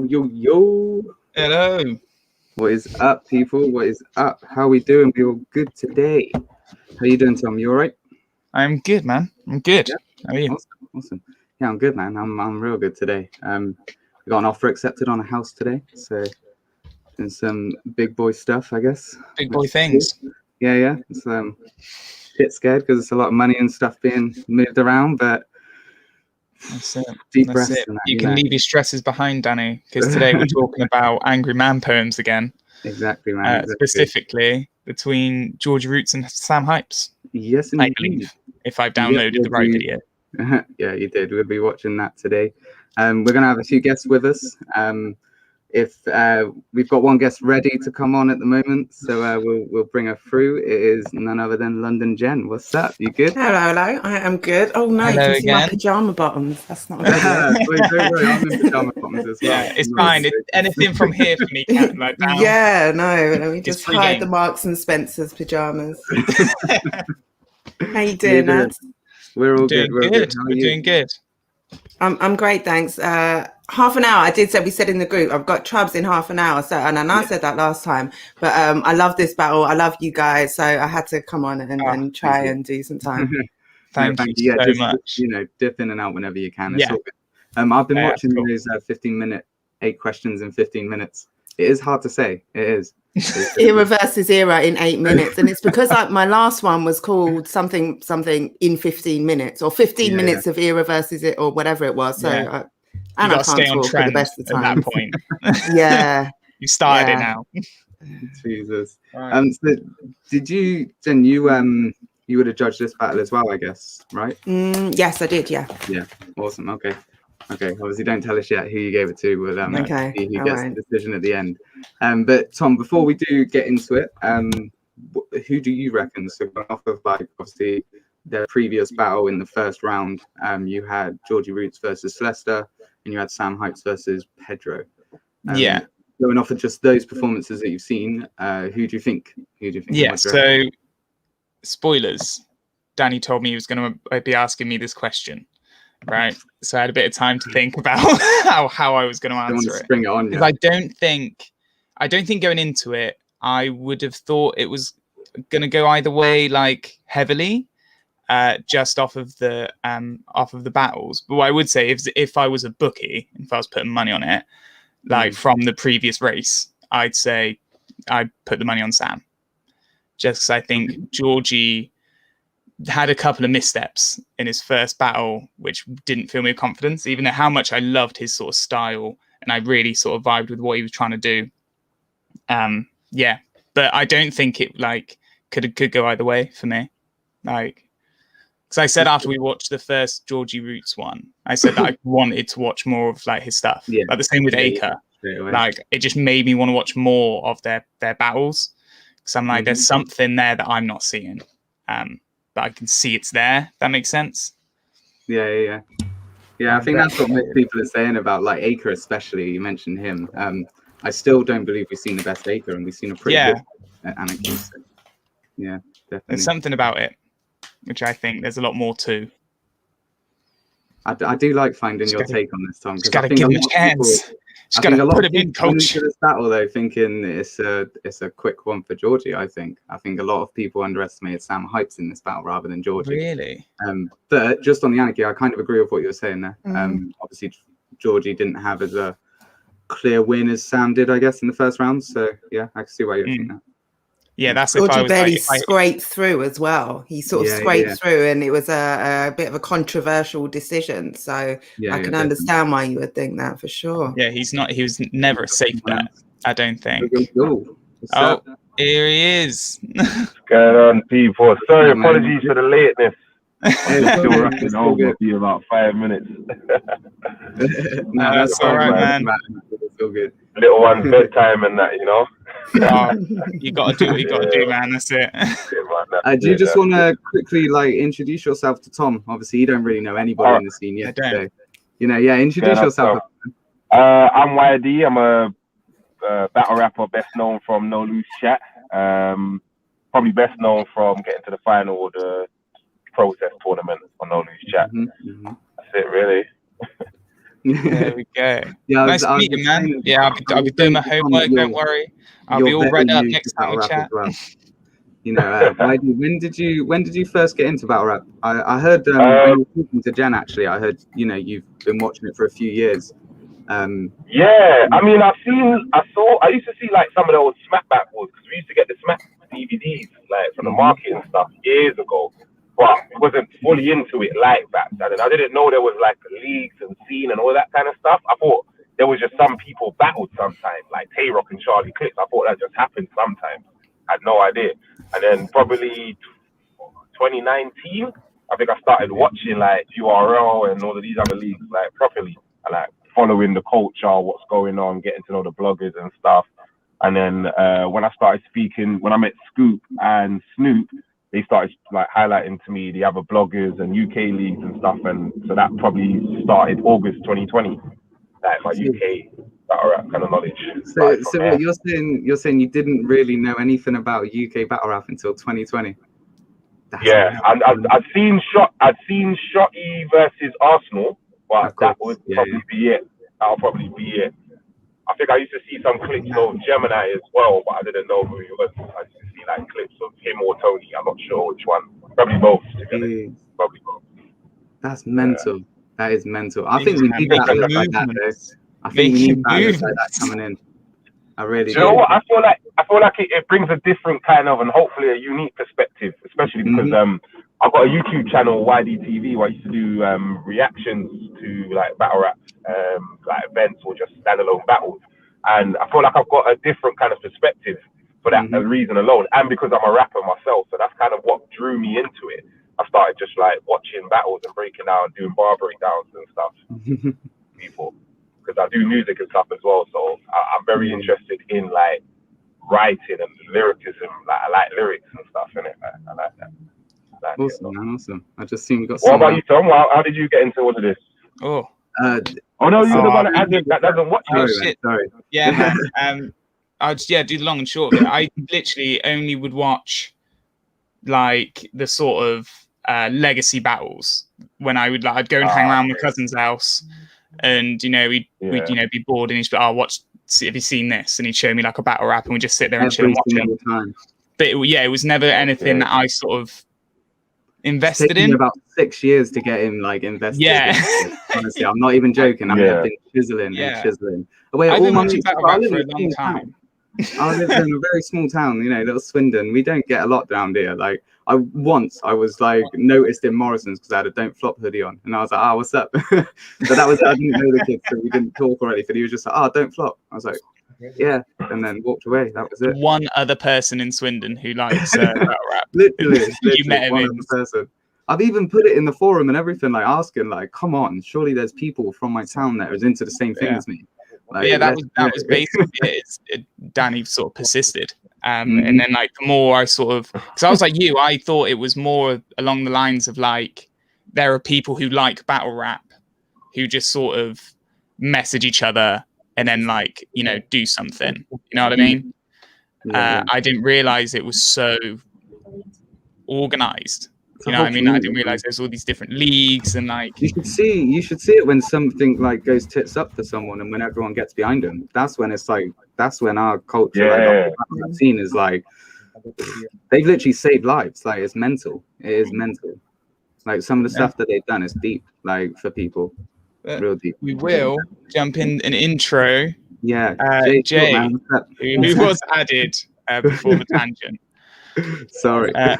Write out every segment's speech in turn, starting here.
Yo. Hello. What is up, people? What is up? How are we doing? We all good today. How you doing, Tom? You all right? I'm good, man. I'm good. Yeah. How are you? Awesome. Yeah, I'm good, man. I'm real good today. We got an offer accepted on a house today, so doing some big boy stuff, I guess. Big boy things. Cool. Yeah. It's shit scared because it's a lot of money and stuff being moved around, but That's it. deep That's breaths it. and that, You can leave your stresses behind, Danny, because today we're talking about angry man poems again. Exactly, man. Specifically between Georgie Roots and Sam Hypes. Yes, I indeed. believe, if I've downloaded the right video. Yeah, you did. We'll be watching that today. We're going to have a few guests with us. If we've got one guest ready to come on at the moment, so we'll bring her through. It is none other than London Jen. What's up? You good? Hello. I am good. Oh no, you can see my pajama bottoms. That's not a good Wait, don't worry. I'm in pajama bottoms as well. Yeah, it's fine. Anything from here for me, like down. Yeah, no. Let me just hide the Marks and Spencer's pajamas. How you doing, lads? We're all good. We're doing good. I'm great, thanks. Half an hour. We said in the group, I've got Trubs in half an hour. So, and I said that last time, but I love this battle. I love you guys. So I had to come on and try and do some time. Thank you so much. Dip in and out whenever you can. It's all good. I've been watching those 15-minute 8 questions in 15 minutes. It is hard to say. It is. Era versus era in 8 minutes, and it's because my last one was called something in 15 minutes or 15 minutes of era versus it or whatever it was. So and I can't stay on talk trend for the best of the time. At that point. Yeah, you started it now. Jesus. So did you? Then you would have judged this battle as well, I guess, right? Yes, I did. Yeah. Awesome. Okay. Obviously, don't tell us yet who you gave it to. But okay. Who gets the decision at the end. But Tom, before we do get into it, who do you reckon? So off of obviously their previous battle in the first round, you had Georgie Roots versus Lester, and you had Sam Hypes versus Pedro. Going off of just those performances that you've seen, who do you think? Yeah. So, spoilers. Danny told me he was going to be asking me this question. Right, so I had a bit of time to think about how I was going to answer it. Spring it on, because I don't think going into it, I would have thought it was going to go either way, like heavily, just off of the battles. But what I would say, if I was a bookie, if I was putting money on it, like from the previous race, I'd say I'd put the money on Sam, just because I think Georgie had a couple of missteps in his first battle, which didn't fill me with confidence, even though how much I loved his sort of style and I really sort of vibed with what he was trying to do. But I don't think it could go either way for me. Because I said after we watched the first Georgie Roots one, I said that I wanted to watch more of his stuff. Yeah. Like the same with Acre. It just made me want to watch more of their battles. Because I'm like, there's something there that I'm not seeing. But I can see it's there. That makes sense. Yeah. I think that's what most people are saying about Acre, especially. You mentioned him. I still don't believe we've seen the best Acre, and we've seen a pretty good Anarchy. So, yeah, definitely. There's something about it, which I think there's a lot more to. I do like finding your take on this, Tom. Just got to give him a chance. Just got to put him in, coach. Into this battle, though, thinking it's a quick one for Georgie. I think a lot of people underestimated Sam Hypes in this battle rather than Georgie. Really? But just on the Anarchy, I kind of agree with what you were saying there. Obviously, Georgie didn't have as a clear win as Sam did, I guess, in the first round. So yeah, I can see why you're thinking that. Yeah, that's Georgie barely scraped through as well. He sort of scraped through, and it was a bit of a controversial decision. So I can understand why you would think that for sure. Yeah, he was never a safe bet, I don't think. Oh, here he is. What's going on, people? Sorry, apologies for the lateness. I'm still rushing home. It'll be about 5 minutes. No, that's all right, man. It's all good. Little one's bedtime and that, you know. You got to do what you got to do, man. That's it. Do you just want to quickly introduce yourself to Tom? Obviously, you don't really know anybody in the scene yet. So, introduce yourself. I'm YD. I'm a battle rapper, best known from No Loose Chat. Probably best known from getting to the final of the protest tournament on No Loose Chat. That's it, really. There we go. Yeah, Nice to meet you, man. Yeah, I'll be doing my homework. Don't worry. I'll be all read up next time we chat. Well. You know, when did you first get into battle rap? I heard when you were talking to Jen, actually, I heard you've been watching it for a few years. Yeah, I mean, I used to see like some of the old Smack battles because we used to get the Smack DVDs like from the market and stuff years ago, but I wasn't fully into it like that. And I didn't know there was like leagues and scene and all that kind of stuff. I thought there was just some people battled sometimes, like Tay-Rock and Charlie Clips. I thought that just happened sometimes. I had no idea. And then probably 2019, I think I started watching like URL and all of these other leagues like properly, and like following the culture, what's going on, getting to know the bloggers and stuff. And then when I met Scoop and Snoop, they started like highlighting to me the other bloggers and UK leagues and stuff. And so that probably started August 2020, like my UK battle rap kind of knowledge. So what you're saying you didn't really know anything about UK battle rap until 2020? Yeah, and I'd seen Shotty versus Arsenal, but that would probably be it. That'll probably be it. I think I used to see some clips of Gemini as well, but I didn't know who he was. I used to see like clips of him or Tony. I'm not sure which one. Probably both. Probably both. That's mental. Yeah. That is mental. I think we need battles like that, though. I think we need battles like that coming in. I really do. You know what? I feel like it brings a different kind of, and hopefully a unique perspective, especially because I've got a YouTube channel, YDTV, where I used to do reactions to like battle rap, like events or just standalone battles. And I feel like I've got a different kind of perspective for that reason alone. And because I'm a rapper myself, so that's kind of what drew me into it. I started just like watching battles and breaking down, doing bar breakdowns and stuff. People. Because I do music and stuff as well, so I'm very interested in like writing and lyricism. Like I like lyrics and stuff, innit? I like that. Awesome, man, awesome. I just seen you got. What about you, Tom? How did you get into all of this? Oh no, you're the one that doesn't watch. Oh shit! Sorry. Yeah, man. I'll just do the long and short of it. I literally only would watch like the sort of legacy battles when I'd go and hang around my cousin's house. And we'd be bored, and he'd be like, have you seen this? And he'd show me like a battle rap, and we'd just sit there and chill and watch it. But it was never anything that I sort of invested in. About 6 years to get him like invested. Yeah, honestly, I'm not even joking. I've been chiseling and chiseling. I've been watching battle rap for a long time. I live in a very small town, little Swindon. We don't get a lot down here. Like I was like noticed in Morrison's because I had a Don't Flop hoodie on, and I was like, what's up? But that was I didn't know the kid, so we didn't talk or anything. He was just like, Don't Flop. I was like, yeah, and then walked away. That was it. One other person in Swindon who likes battle rap. literally, you met him one other person. I've even put it in the forum and everything, like asking, like, come on, surely there's people from my town that was into the same thing as me. Like, that was basically it. Danny sort of persisted, and then like the more I sort of, because I was like you, I thought it was more along the lines of like there are people who like battle rap who just sort of message each other and then like do something. You know what I mean? I didn't realize it was so organized. You know what I mean? I didn't realize there's all these different leagues and like you should see it when something like goes tits up for someone and when everyone gets behind them. That's when our culture like scene is like they've literally saved lives. Like it's mental. It is mental. Like some of the stuff that they've done is deep, like for people. Real deep. We will jump in an intro. Yeah. Jay who was added before the tangent. Sorry. I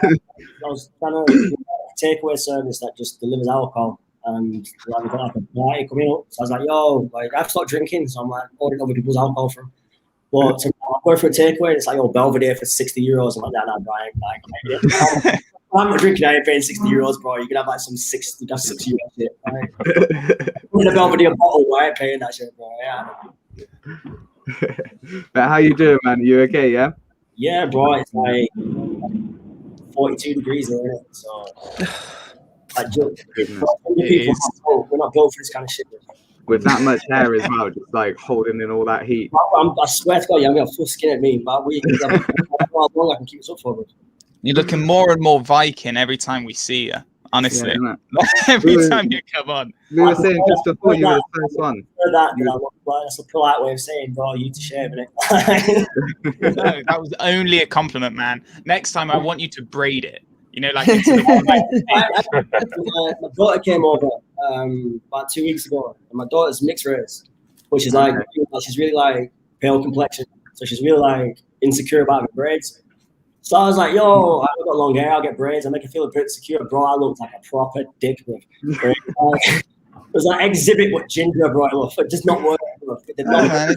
was trying to do a takeaway service that just delivers alcohol, and I've got like a party coming up. So I was like, yo, like I've stopped drinking, so I'm like ordering other people's alcohol from. But so I'm going for a takeaway, and it's like, Belvedere for €60. I'm like, nah, Brian, like, I'm not drinking, I ain't paying €60, bro. You can have like some €6 shit. Right? In a Belvedere bottle, I ain't paying that shit, bro. Yeah. But how you doing, man? You okay? Yeah. Yeah, bro, it's like 42 degrees here, isn't it? So, we're not built for this kind of shit. With that much hair as well, just like holding in all that heat. I swear to God, I'm got full skin at me, but how long I can keep this up for. You're looking more and more Viking every time we see you. honestly. Yeah, Every time you come on. we were saying just before you were the first one. That's a polite way of saying, "Bro, you to shave it." No, that was only a compliment, man. Next time, I want you to braid it. You know, like into the my daughter came over about 2 weeks ago, and my daughter's mixed race, which is like she's really like pale complexion, so she's really like insecure about her braids. So I was like, "Yo, I've got long hair. I'll get braids. I make her feel a bit secure, bro." I looked like a proper dick with braids. It was like exhibit what Ginger brought him off. It does not work. It did not work.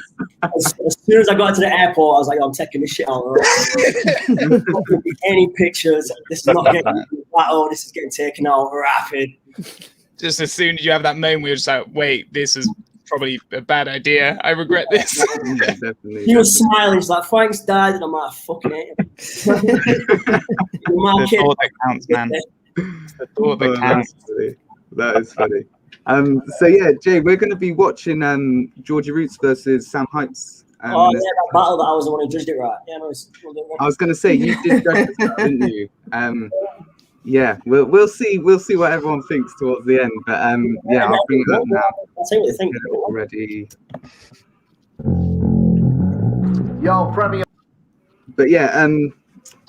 As soon as I got to the airport, I was like, I'm taking this shit out. Any pictures. This is not getting battle. This is getting taken out rapid. Just as soon as you have that moment, you're just like, wait, this is probably a bad idea. I regret this. Yeah, definitely. He was smiling. He's like, thanks, Dad. And I'm like, fucking hate him. The thought that counts, man. It's the thought that counts. That is funny. So yeah, Jay, we're going to be watching Georgie Roots versus Sam Heights. That battle that I was the one who judged it, right? Yeah, no, I was going to say you did judge this, didn't you? Yeah, we'll see what everyone thinks towards the end. But yeah, I'll bring it up now. I'll tell you what they think. Already. Yo, Premier. But yeah,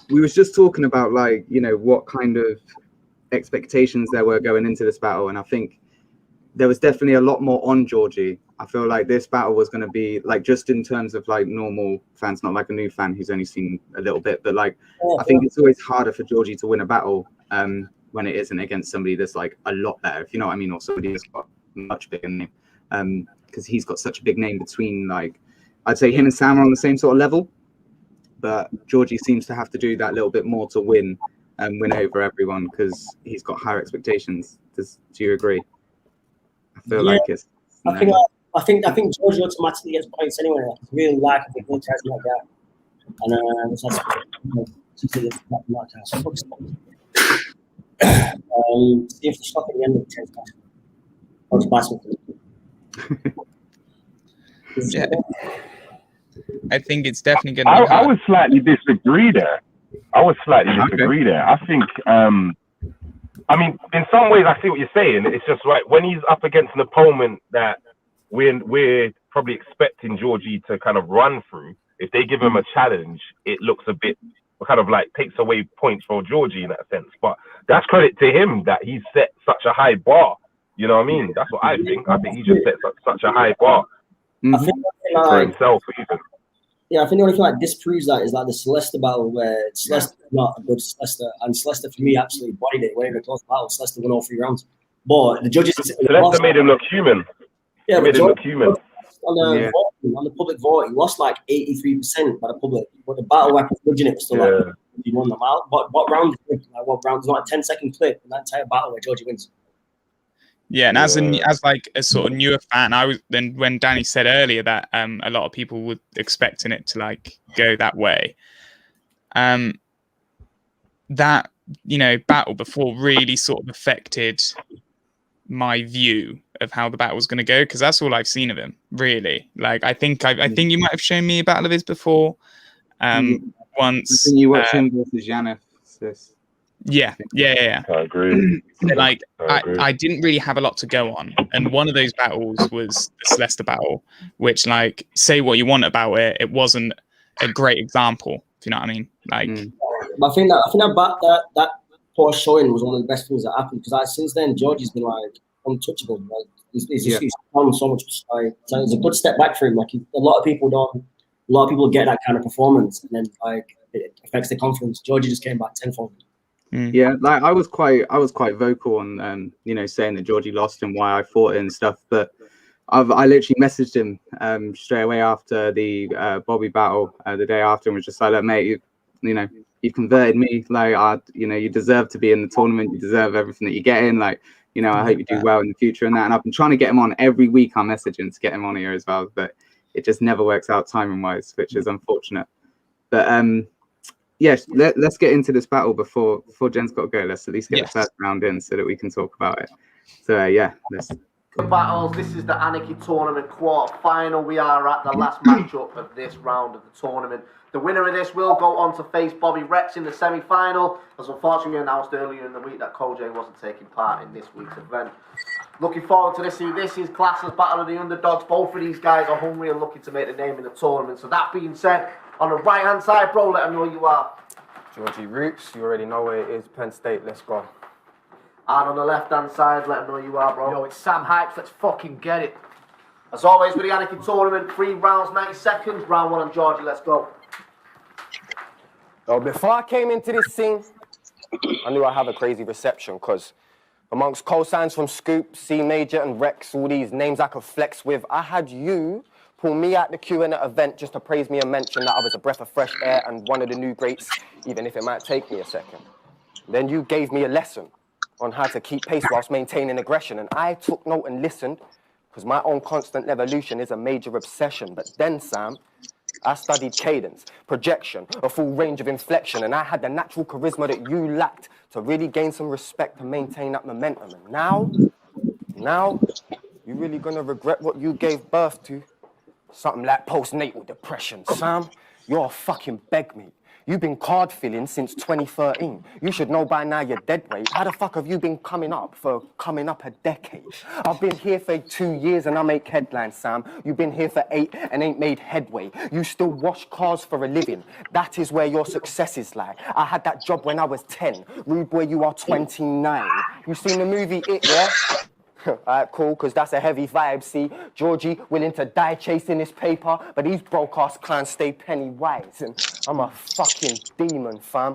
we was just talking about like, you know, what kind of expectations there were going into this battle, and I think there was definitely a lot more on Georgie. I feel like this battle was going to be like, just in terms of like normal fans, not like a new fan who's only seen a little bit, but like I think it's always harder for Georgie to win a battle when it isn't against somebody that's like a lot better, if you know what I mean, or somebody that's got much bigger name, because he's got such a big name between, like, I'd say him and Sam are on the same sort of level, but Georgie seems to have to do that little bit more to win over everyone because he's got higher expectations. Do you agree? I feel like it's. I think Georgie automatically gets points anyway. I really like a good test like that, and that's see if the stop at the end of the test. Yeah, I think it's definitely going to. I would slightly disagree there. I think. I mean, in some ways, I see what you're saying. It's just like when he's up against an opponent that we're probably expecting Georgie to kind of run through. If they give him a challenge, it looks a bit kind of like takes away points for Georgie in that sense. But that's credit to him that he set such a high bar. You know what I mean? That's what I think. I think he just set such a high bar for himself. Even. Yeah, I think the only thing that disproves that is like the Celeste battle, where Celeste is not a good Celeste, and Celeste for me absolutely bodied it. Whatever close battle, Celeste won all 3 rounds. But the judges Celeste made him look human. Yeah, made him look human. On the public vote, he lost like 83% by the public. But the battle weapon judging it was still like he won them out. What round? Like what round? It's not a 10-second clip in that entire battle where Georgie wins. Yeah, and as like a sort of newer fan, I was then when Danny said earlier that a lot of people were expecting it to like go that way. That, you know, battle before really sort of affected my view of how the battle was going to go, because that's all I've seen of him, really. Like I think you might have shown me a battle of his before. Once. I think you watched him versus Janeth. Yeah. I agree. Like I didn't really have a lot to go on, and one of those battles was the Celeste battle, which, like, say what you want about it, it wasn't a great example. If you know what I mean? Like, I think that poor showing was one of the best things that happened, because since then Georgie's been like untouchable. Like he's done so much. Like, so it's a good step back for him. Like a lot of people get that kind of performance, and then like it affects the confidence. Georgie just came back tenfold. Yeah, like I was quite vocal on you know, saying that Georgie lost and why I fought it and stuff, but I literally messaged him straight away after the Bobby battle the day after, and was just like, look, mate, you know, you've converted me. Like, you know, you deserve to be in the tournament. You deserve everything that you get in. Like, you know, I hope you do well in the future and that. And I've been trying to get him on every week. I'm messaging to get him on here as well, but it just never works out timing wise, which is unfortunate. But yes, let's get into this battle before Jen's got to go. Let's at least get the first round in so that we can talk about it. So yeah, let's Battles, this is the Anarchy tournament quarter final. We are at the last matchup of this round of the tournament. The winner of this will go on to face Bobby Rex in the semi-final, as unfortunately announced earlier in the week that Koj wasn't taking part in this week's event. Looking forward to this. This is classed as Battle of the Underdogs. Both of these guys are hungry and looking to make the name in the tournament. So that being said, on the right-hand side, bro, let them know who you are. Georgie Roots, you already know where it is. Penn State, let's go. And on the left-hand side, let them know who you are, bro. Yo, it's Sam Hypes, let's fucking get it. As always, with the Anarchy tournament, 3 rounds, 90 seconds. Round 1 on Georgie, let's go. So before I came into this scene, I knew I'd have a crazy reception, because amongst cosigns from Scoop, C Major and Rex, all these names I could flex with, I had you pull me out the queue in an event just to praise me and mention that I was a breath of fresh air and one of the new greats, even if it might take me a second. Then you gave me a lesson on how to keep pace whilst maintaining aggression, and I took note and listened, because my own constant evolution is a major obsession. But then, Sam, I studied cadence, projection, a full range of inflection, and I had the natural charisma that you lacked to really gain some respect and maintain that momentum. And now, you're really gonna regret what you gave birth to. Something like postnatal depression. Sam, you're a fucking begmate. You've been card filling since 2013. You should know by now you're dead weight. How the fuck have you been coming up a decade? I've been here for 2 years and I make headlines, Sam. You've been here for 8 and ain't made headway. You still wash cars for a living. That is where your successes lie. I had that job when I was 10. Rude boy, you are 29. You seen the movie It, yeah? Alright, cool, because that's a heavy vibe, see? Georgie willing to die chasing this paper, but these broke-ass clowns stay penny wise, and I'm a fucking demon, fam.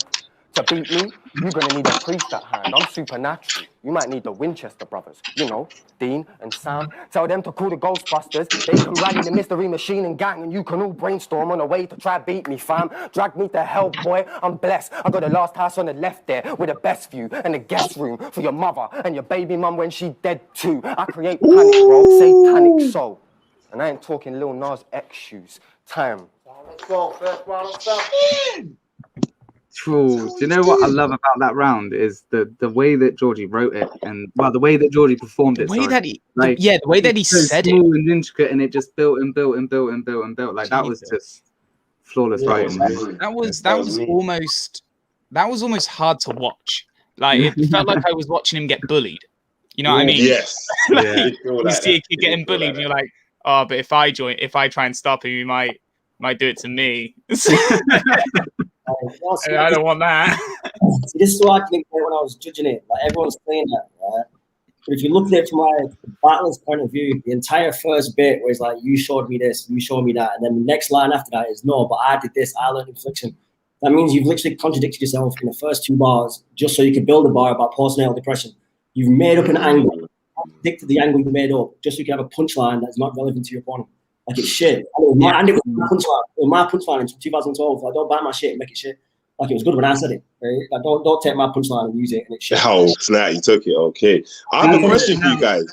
To beat me, you're gonna need a priest at hand. I'm supernatural. You might need the Winchester brothers, you know, Dean and Sam. Tell them to call the Ghostbusters. They can rally the Mystery Machine and gang, and you can all brainstorm on a way to try beat me, fam. Drag me to hell, boy. I'm blessed. I got the last house on the left there with the best view and the guest room for your mother and your baby mum when she dead too. I create panic, bro. Satanic soul. And I ain't talking Lil Nas X shoes. Time. Let's go. First round on Sam. True. Do you know what I love about that round is the way that Georgie wrote it, and well, the way that Georgie performed it. The way that he, like, the way that he so said small it, and intricate, and it just built and built and built and built and built. Like that was just flawless writing. that was almost hard to watch. Like it felt like I was watching him get bullied. You know what I mean? Yes. Like, you see a kid getting bullied, and you're like, oh, but if I try and stop him, he might do it to me. I don't want that. See, this is what I think when I was judging it. Like everyone's saying that, right? But if you look at it from my battler's point of view, the entire first bit where it's like, you showed me this, you showed me that, and then the next line after that is, no, but I did this, I learned infliction. That means you've literally contradicted yourself in the first 2 bars just so you can build a bar about postnatal depression. You've made up an angle, contradicted the angle you made up, just so you can have a punchline that's not relevant to your opponent. Like it's shit. And it was my punchline in 2012. I don't buy my shit and make it shit. Like it was good when I said it. Right? Like don't take my punchline and use it and it's shit. Oh, snap, you took it. Okay. I have a question for you guys.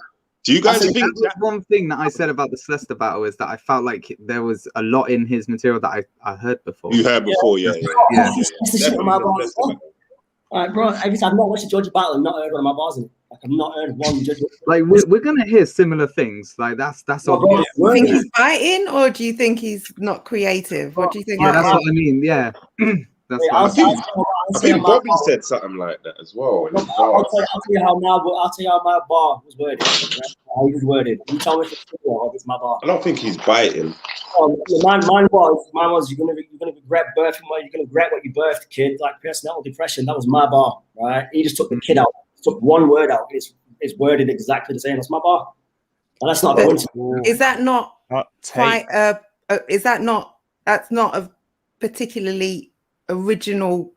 Do you guys think that one thing that I said about the Celeste battle is that I felt like there was a lot in his material that I heard before. you heard before? Yeah. That's the shit on my bars. All right, bro. Every time I've not watched a Georgia battle and not heard one of my bars in it. Like I've not heard one Georgia. Like we're gonna hear similar things. Like that's Do obvious. you think he's fighting, or do you think he's not creative? What do you think? Yeah, that's what I mean. Yeah. That's I think Bobby said something like that as well. I'll tell you how my bar was worded. Right? How he was worded. You tell me if it's my bar. I don't think he's biting. Mine was you're gonna regret birthing. You're gonna regret what you birthed, kid. Like postnatal depression. That was my bar, right? He just took the kid out. Took one word out. It's worded exactly the same. That's my bar. And that's not a coincidence. Is that not quite that's not a particularly original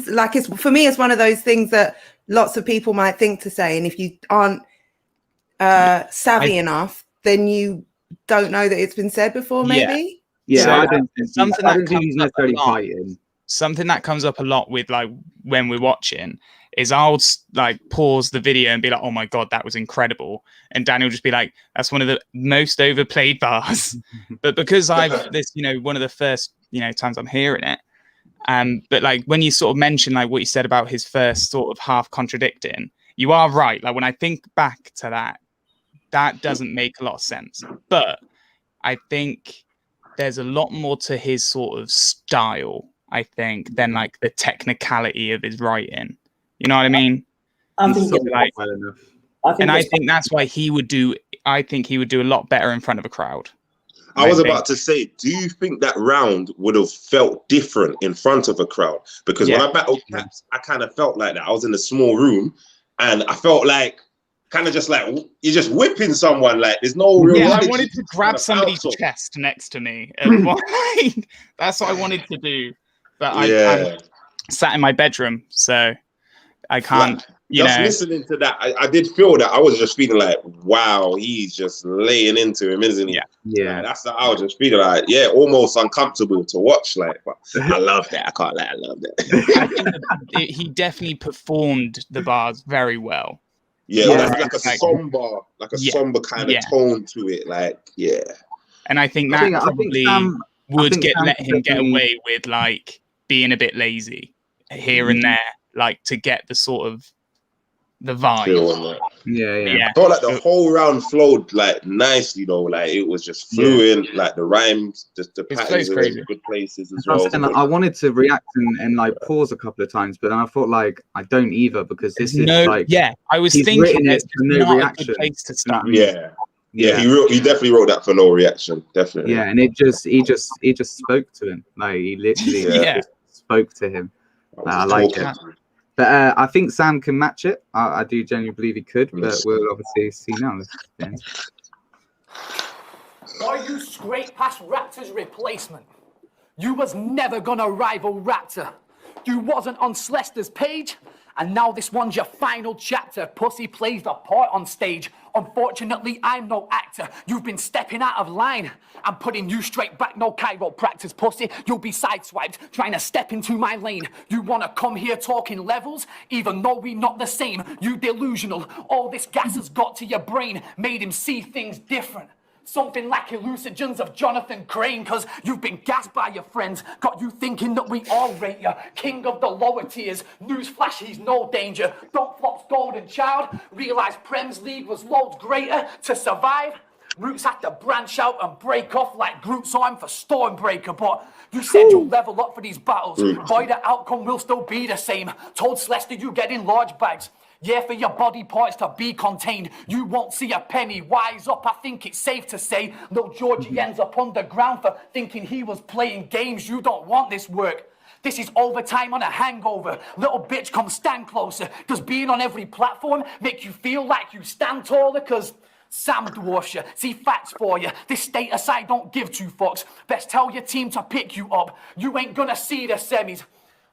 like it's for me it's one of those things that lots of people might think to say, and if you aren't savvy enough, then you don't know that it's been said before, maybe. So I don't think he's necessarily fighting. Something that comes up a lot with like when we're watching is I'll like pause the video and be like, oh my god, that was incredible, and Daniel just be like, that's one of the most overplayed bars. But because I've this, one of the first times I'm hearing it, but like when you sort of mention like what you said about his first sort of half contradicting, you are right. Like when I think back to that that doesn't make a lot of sense. But I think there's a lot more to his sort of style, I think, than like the technicality of his writing. You know what I mean? I think like, well enough. I think that's why he would do. I think he would do a lot better in front of a crowd. I was about to say, do you think that round would have felt different in front of a crowd? Because when I battled Caps, I kind of felt like that. I was in a small room, and I felt like kind of just like you're just whipping someone. Like there's no real. Yeah, I wanted to grab somebody's chest next to me. That's what I wanted to do, but I'm sat in my bedroom, so I can't. Like, listening to that, I did feel that. I was just feeling like, wow, he's just laying into him, isn't he? Yeah. Like, that's I was just feeling like, almost uncomfortable to watch. Like, but I love that. I can't lie, I love that. I think that he definitely performed the bars very well. Yeah, like a somber kind of tone to it. Like, and I think that probably would let him get away with like being a bit lazy here and there, like to get the sort of the vibe. Yeah. I felt like the whole round flowed like nicely though. Like it was just fluent. Like the rhymes, the patterns were in good places as well. And I wanted to react and like pause a couple of times, but then I thought like I don't either because this is like I was thinking it's no reaction place to start. He definitely wrote that for no reaction. Definitely. Yeah, and he just spoke to him. Like he literally just spoke to him. I like it. But I think Sam can match it. I do genuinely believe he could, but we'll obviously see now. Boy, you scraped past Raptor's replacement. You was never gonna rival Raptor. You wasn't on Slester's page, and now this one's your final chapter. Pussy plays the part on stage. Unfortunately, I'm no actor. You've been stepping out of line. I'm putting you straight back, no chiropractors, pussy. You'll be sideswiped, trying to step into my lane. You wanna come here talking levels, even though we not the same. You delusional. All this gas has got to your brain, made him see things different. Something like hallucinogens of Jonathan Crane, cause you've been gassed by your friends, got you thinking that we all rate you, king of the lower tiers. Newsflash, he's no danger. Don't flop's golden child. Realize Prem's league was loads greater to survive. Roots had to branch out and break off like Groot saw him for Stormbreaker, but you said you'll level up for these battles. Boy, the outcome will still be the same. Told Celeste you get in large bags. Yeah, for your body parts to be contained, you won't see a penny. Wise up, I think it's safe to say. Little Georgie ends up underground for thinking he was playing games. You don't want this work. This is overtime on a hangover. Little bitch, come stand closer. Does being on every platform make you feel like you stand taller? Cause Sam dwarfs you. See facts for you. This status I don't give two fucks. Best tell your team to pick you up. You ain't gonna see the semis.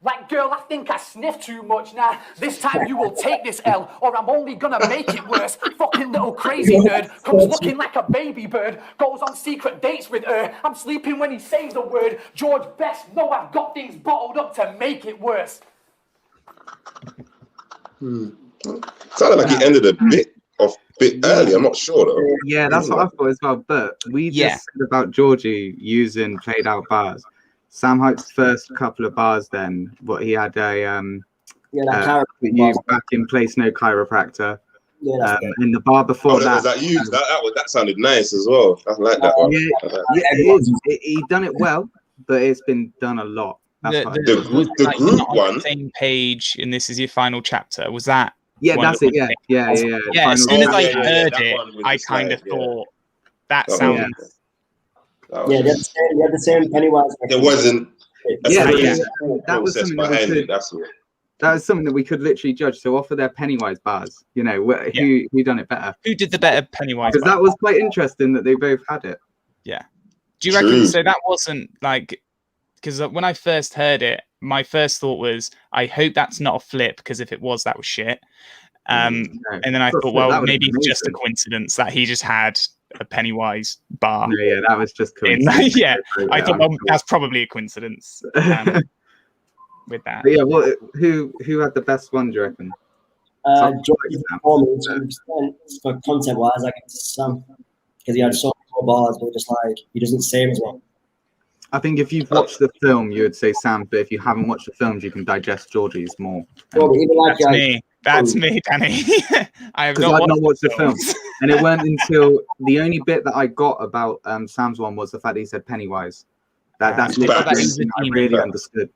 Like, girl, I think I sniffed too much now. This time you will take this L, or I'm only gonna make it worse. Fucking little crazy nerd comes looking like a baby bird, goes on secret dates with her. I'm sleeping when he says the word. George Best, no, I've got things bottled up to make it worse. Sounded like it ended a bit early. I'm not sure though. Yeah, that's what I thought as well. But we just said about Georgie using played out bars. Sam Hype's first couple of bars, then what he had used back in place, no chiropractor. And the bar before that, was that used? That sounded nice as well. I like that one. He done it well, but it's been done a lot. The group one, same page, and this is your final chapter. Was that? Yeah, that's it. Yeah. As soon as I heard it, I kind of thought that sounds. They had the same Pennywise. There wasn't. That was something that was something that we could literally judge. So off of their Pennywise bars, you know, who done it better? Who did the better Pennywise? Because that was quite interesting that they both had it. Yeah. Do you reckon? So that wasn't like, because when I first heard it, my first thought was, I hope that's not a flip, because if it was, that was shit. And then I thought, well, maybe it's just a coincidence that he just had a Pennywise bar. Yeah, that was just coincidence. I thought, well, that's probably a coincidence with that. But yeah, who had the best one, do you reckon? Georgie's performance, for content-wise, I guess Sam, because he had so many bars, but just like, he doesn't say as well. I think if you've watched the film, you would say Sam, but if you haven't watched the films, you can digest Georgie's more. That's me, Danny. I have not watched the film. And it weren't until the only bit that I got about Sam's one was the fact that he said Pennywise. That's I got that literally he was a I demon. really understood.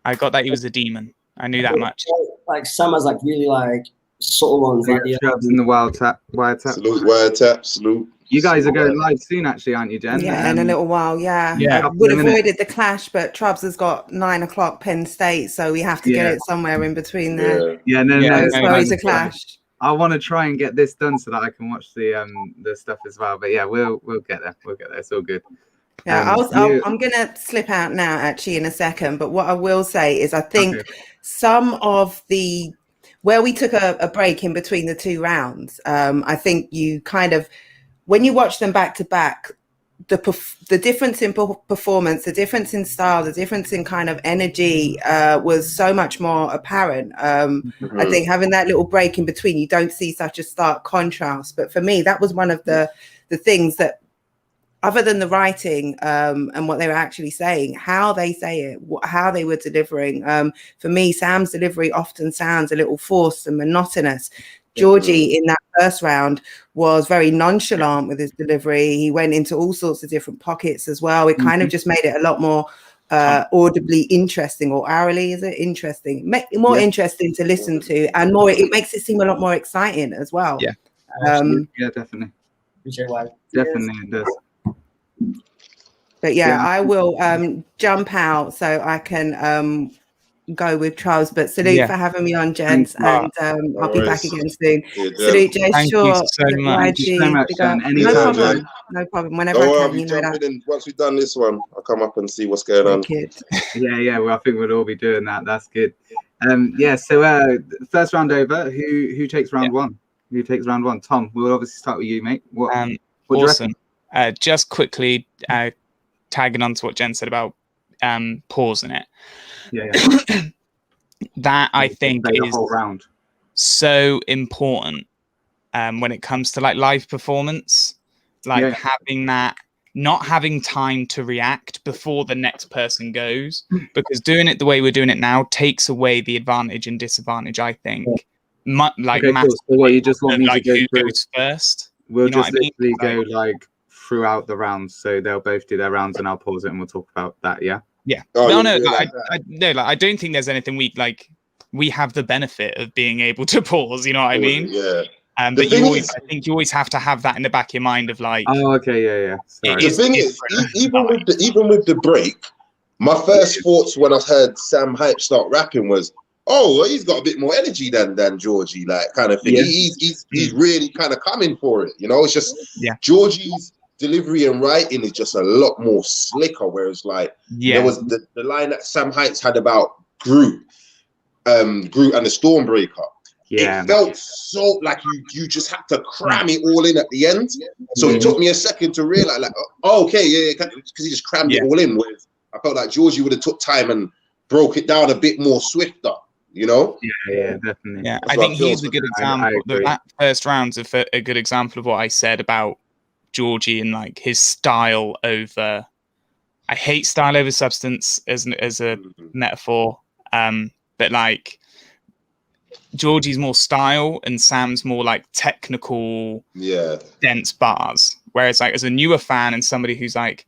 I got that he was a demon. I knew that much. Like Sam has like really like subtle ones, like the Shrubs in the wild tap. Salute, wiretap, salute. You guys are going live soon, actually, aren't you, Jen? Yeah, in a little while. Yeah, Yeah. I would have avoided the clash, but Trubs has got 9 o'clock Penn State, so we have to get it somewhere in between there. No, sorry to clash. I want to try and get this done so that I can watch the stuff as well. But yeah, we'll get there. We'll get there. It's all good. Yeah, I'm gonna slip out now actually in a second. But what I will say is, I think some of the where we took a break in between the 2 rounds, I think you kind of, when you watch them back to back, the difference in performance, the difference in style, the difference in kind of energy was so much more apparent. I think having that little break in between, you don't see such a stark contrast. But for me, that was one of the things that, other than the writing and what they were actually saying, how they say it, how they were delivering. For me, Sam's delivery often sounds a little forced and monotonous. Georgie in that first round was very nonchalant with his delivery. He went into all sorts of different pockets as well. It kind of just made it a lot more audibly interesting, or hourly, is it? Interesting. More interesting to listen to, and more, it makes it seem a lot more exciting as well. Yeah. Yeah, definitely. Definitely it does. But yeah, I will jump out so I can go with Charles. But salute for having me on, gents, and I'll be back again soon. Salute, Jay. Thank you so much. Thank you so much, no problem. No problem. Whenever I I'll can, be you know that. jumping in. Once we've done this one, I'll come up and see what's going on. Yeah. Well, I think we'll all be doing that. That's good. Yeah. So first round over. Who takes round one? Who takes round one? Tom. We'll obviously start with you, mate. What do you reckon? Just quickly tagging on to what Jen said about pausing it. Yeah. That I think is whole round. So important when it comes to like live performance, like having that, not having time to react before the next person goes, because doing it the way we're doing it now takes away the advantage and disadvantage, I think. Cool. So what, you just want me to go who through goes first? We'll you know just literally go like throughout the rounds, so they'll both do their rounds and I'll pause it and we'll talk about that. Yeah. I don't think there's anything we have the benefit of being able to pause, you know what I mean? Yeah. But I think you always have to have that in the back of your mind of like, yeah. Sorry. The thing is, even with the break, my first thoughts when I heard Sam Hype start rapping was, oh, well, he's got a bit more energy than Georgie, like kind of thing. He's really kind of coming for it, you know. It's just Georgie's delivery and writing is just a lot more slicker. Whereas like there was the line that Sam Heights had about Groot and the Stormbreaker. It felt so like you just had to cram it all in at the end. So it took me a second to realize, like, because he just crammed it all in. Whereas I felt like Georgie would have took time and broke it down a bit more swifter. You know? Yeah, definitely. Yeah, I think he's a good example. That first round's a good example of what I said about Georgie and like his style over. I hate style over substance as a metaphor, but like Georgie's more style and Sam's more like technical, dense bars. Whereas like as a newer fan and somebody who's like,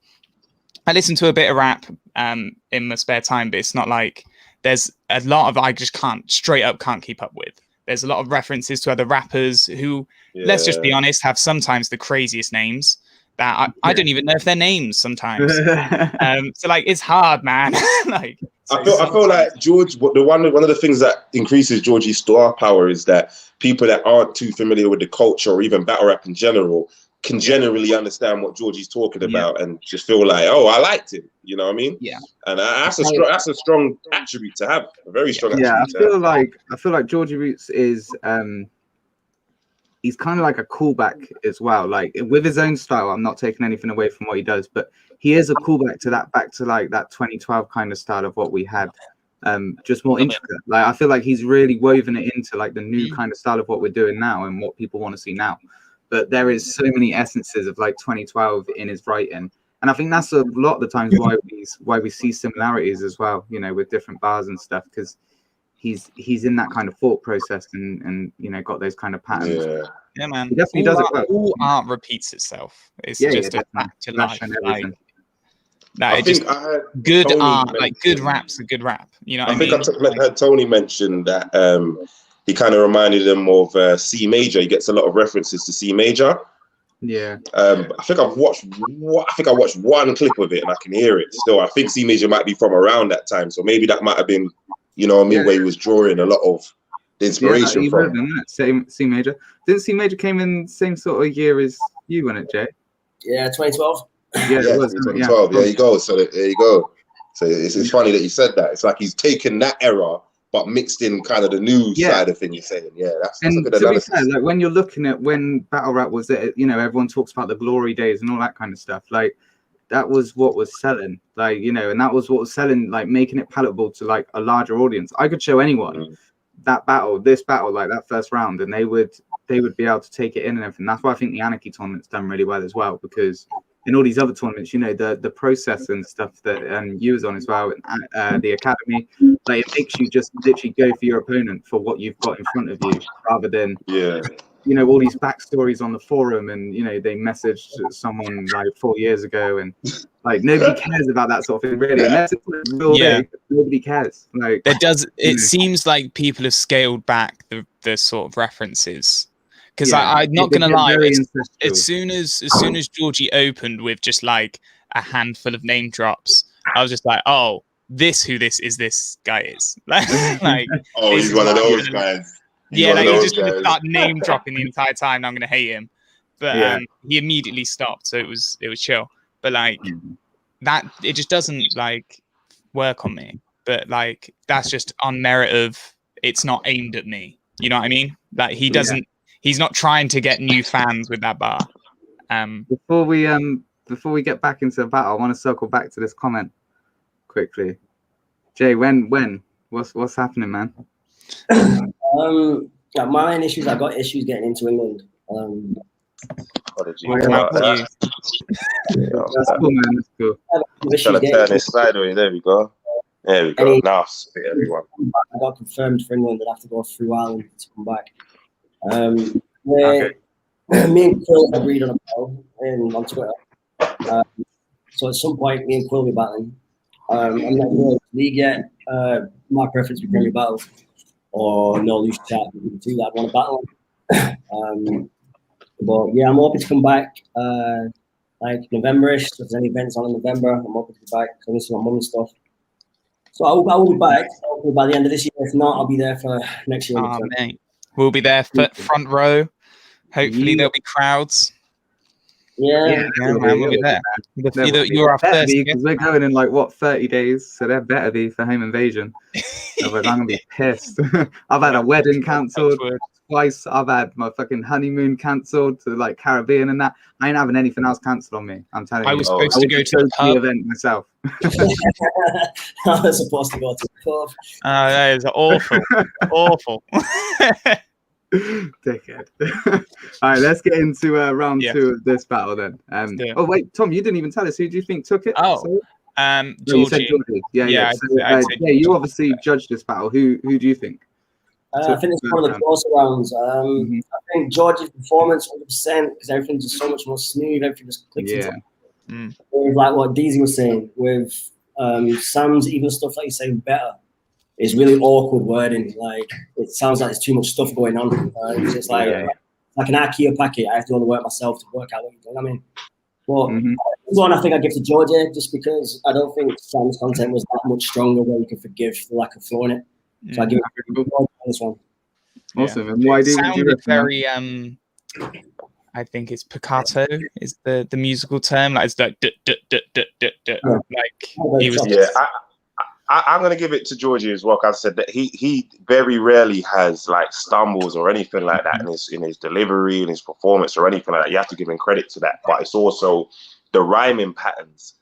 I listen to a bit of rap in my spare time, but it's not like. There's a lot of I just can't keep up with. There's a lot of references to other rappers who, let's just be honest, have sometimes the craziest names that I don't even know if they're names sometimes. So like it's hard, man. Like I feel like George. One of the things that increases Georgie's star power is that people that aren't too familiar with the culture or even battle rap in general can generally understand what Georgie's talking about and just feel like, oh, I liked him. You know what I mean? Yeah. And that's a strong attribute to have. A very strong attribute. I feel like Georgie Roots is he's kind of like a callback as well. Like with his own style, I'm not taking anything away from what he does, but he is a callback to that 2012 kind of style of what we had. Just more intricate. Like I feel like he's really woven it into like the new kind of style of what we're doing now and what people want to see now. But there is so many essences of like 2012 in his writing, and I think that's a lot of the times why we see similarities as well, you know, with different bars and stuff, because he's in that kind of thought process and you know got those kind of patterns. Yeah, man. He definitely does it well. All art repeats itself. It's just a fact to life. Like, I think I heard good Tony art, like good mention- rap's a good rap. You know what I I think mean? I heard Tony mention that he kind of reminded him of C major. He gets a lot of references to C major. Yeah. I think I watched one clip of it and I can hear it still. I think C major might be from around that time, so maybe that might have been, you know, where he was drawing a lot of the inspiration he from. Been, same C major. Didn't C major came in the same sort of year as you, wasn't it, Jay? Yeah, 2012. Yeah, it was 2012. There you go. So there you go. So it's funny that you said that. It's like he's taken that era but mixed in kind of the new side of thing. You're saying, that's a good analysis. To be fair, like when you're looking at when battle rap was, you know, everyone talks about the glory days and all that kind of stuff. Like that was what was selling, like, you know, and that was what was selling, like making it palatable to like a larger audience. I could show anyone this battle, like that first round, and they would be able to take it in and everything. That's why I think the Anarchy tournament's done really well as well, because in all these other tournaments, you know, the process and stuff that you was on as well, the academy, like it makes you just literally go for your opponent for what you've got in front of you, rather than you know, all these backstories on the forum, and you know, they messaged someone like 4 years ago, and like nobody cares about that sort of thing, really, unless it's real day. Nobody cares. Like it seems like people have scaled back the sort of references. Because I'm not gonna lie, as soon as Georgie opened with just like a handful of name drops, I was just like, oh, who this guy is. Like, oh, he's one of those guys. Yeah, like he's just gonna start name dropping the entire time, and I'm gonna hate him. But he immediately stopped, so it was chill. But like that, it just doesn't like work on me. But like that's just on merit of it's not aimed at me. You know what I mean? Like he doesn't. He's not trying to get new fans with that bar. Before we get back into the battle, I want to circle back to this comment quickly. Jay, when? What's happening, man? My main issues, I got issues getting into England. That's cool, man. That's cool. Trying to turn this sideways. There we go. Now spit everyone. I got confirmed for England. I'd have to go through Ireland to come back. Me and Quill agreed on a battle on Twitter. So at some point, me and Quill will be battling. I'm not in the league yet. My preference would be battle or no loose chat. I'd want to battle. But yeah, I'm hoping to come back like November-ish. If there's any events on in November, I'm hoping to be back. I need to see my mum and stuff. So I will be back hopefully by the end of this year. If not, I'll be there for next year. Oh, mate. We'll be there front row. Hopefully there'll be crowds. Yeah, man, we'll be there. You're our first, because we're going in like what 30 days, so there better be for home invasion. Otherwise, I'm gonna be pissed. I've had a wedding cancelled twice. I've had my fucking honeymoon cancelled to like Caribbean and that. I ain't having anything else cancelled on me. I'm telling you. I was supposed to go to the event myself. I was supposed to go to the pub. Oh, that is awful. Awful. Dickhead. All right, let's get into round 2 of this battle then. Oh wait, Tom, you didn't even tell us who do you think took it? Georgie. You said Georgie. Yeah. So, you obviously judged this battle. Who do you think? I think it's one of the closer rounds. I think Georgie's performance 100% because everything's just so much more smooth. Everything just clicks. With like what Deezy was saying, with Sam's even stuff like you say better. It's really awkward wording. Like it sounds like there's too much stuff going on. It's just like an IKEA packet. I have to do all the work myself to work out what you're doing. I mean, but one I think I give to Georgia just because I don't think Sam's content was that much stronger where you can forgive the lack of flow in it. So I give it to Georgia on this one. Awesome. And why did you very I think it's piccato is the musical term. Like it's like like he was I'm going to give it to Georgie as well. Because I said that he very rarely has like stumbles or anything like that in his delivery, in his performance or anything like that. You have to give him credit to that. But it's also the rhyming patterns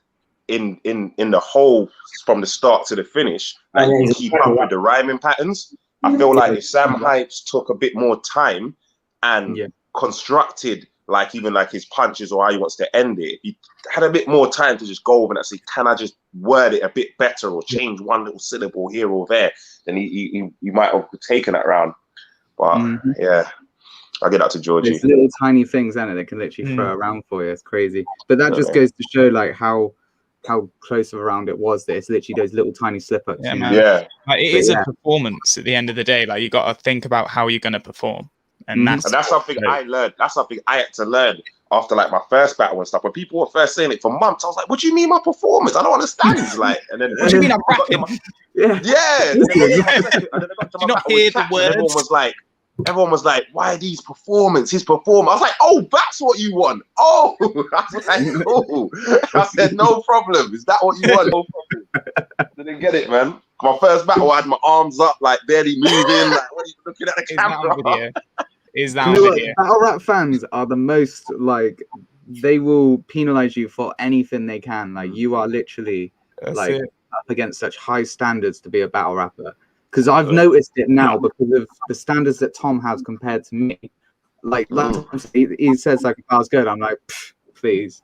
in the whole from the start to the finish. Like you can keep up with the rhyming patterns. I feel like if Sam Hypes took a bit more time and constructed like even like his punches or how he wants to end it, he had a bit more time to just go over and say, can I just word it a bit better or change one little syllable here or there, then he might have taken that round. But I'll get that to Georgie. There's little tiny things in it that can literally throw around for you. It's crazy. But that just goes to show like how close of a round it was. That it's literally those little tiny slip-ups. Yeah, you man. know? Yeah. Like, it is a performance at the end of the day. Like, you got to think about how you're going to perform. And that's something I learned. That's something I had to learn after like my first battle and stuff. When people were first saying it for months, I was like, "What do you mean my performance? I don't understand." Like, and then what do you mean I'm rapping? Yeah. And then I got to my battle with Caps, and everyone was like, "Why these performance? His performance." I was like, "Oh, that's what you want." Oh, I was like, "Oh," I said, "No problem. Is that what you want?" No problem. Didn't get it, man. My first battle, I had my arms up, like barely moving. Like, what are you looking at the camera? Is that on video? Battle rap fans are the most like, they will penalize you for anything they can. Like, you are literally up against such high standards to be a battle rapper. Because I've noticed it now because of the standards that Tom has compared to me. Like he says like, if I was good, I'm like, please.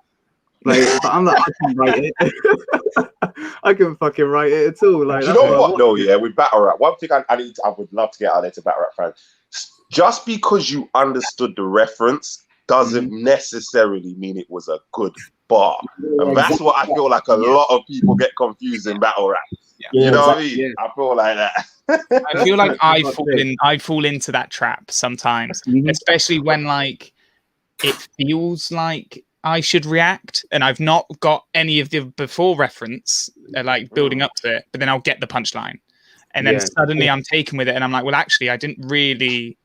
Like, but I'm like, I can write it. I can fucking write it at all. Like, you know what? No, yeah, with battle rap, one thing I would love to get out there to battle rap fans. Just because you understood the reference doesn't necessarily mean it was a good bar. And that's what I feel like a lot of people get confused in battle rap. You know what I mean? Yeah. I feel like that. I feel like I fall into that trap sometimes, especially when like it feels like I should react and I've not got any of the before reference like building up to it, but then I'll get the punchline and then suddenly I'm taken with it and I'm like, well, actually I didn't really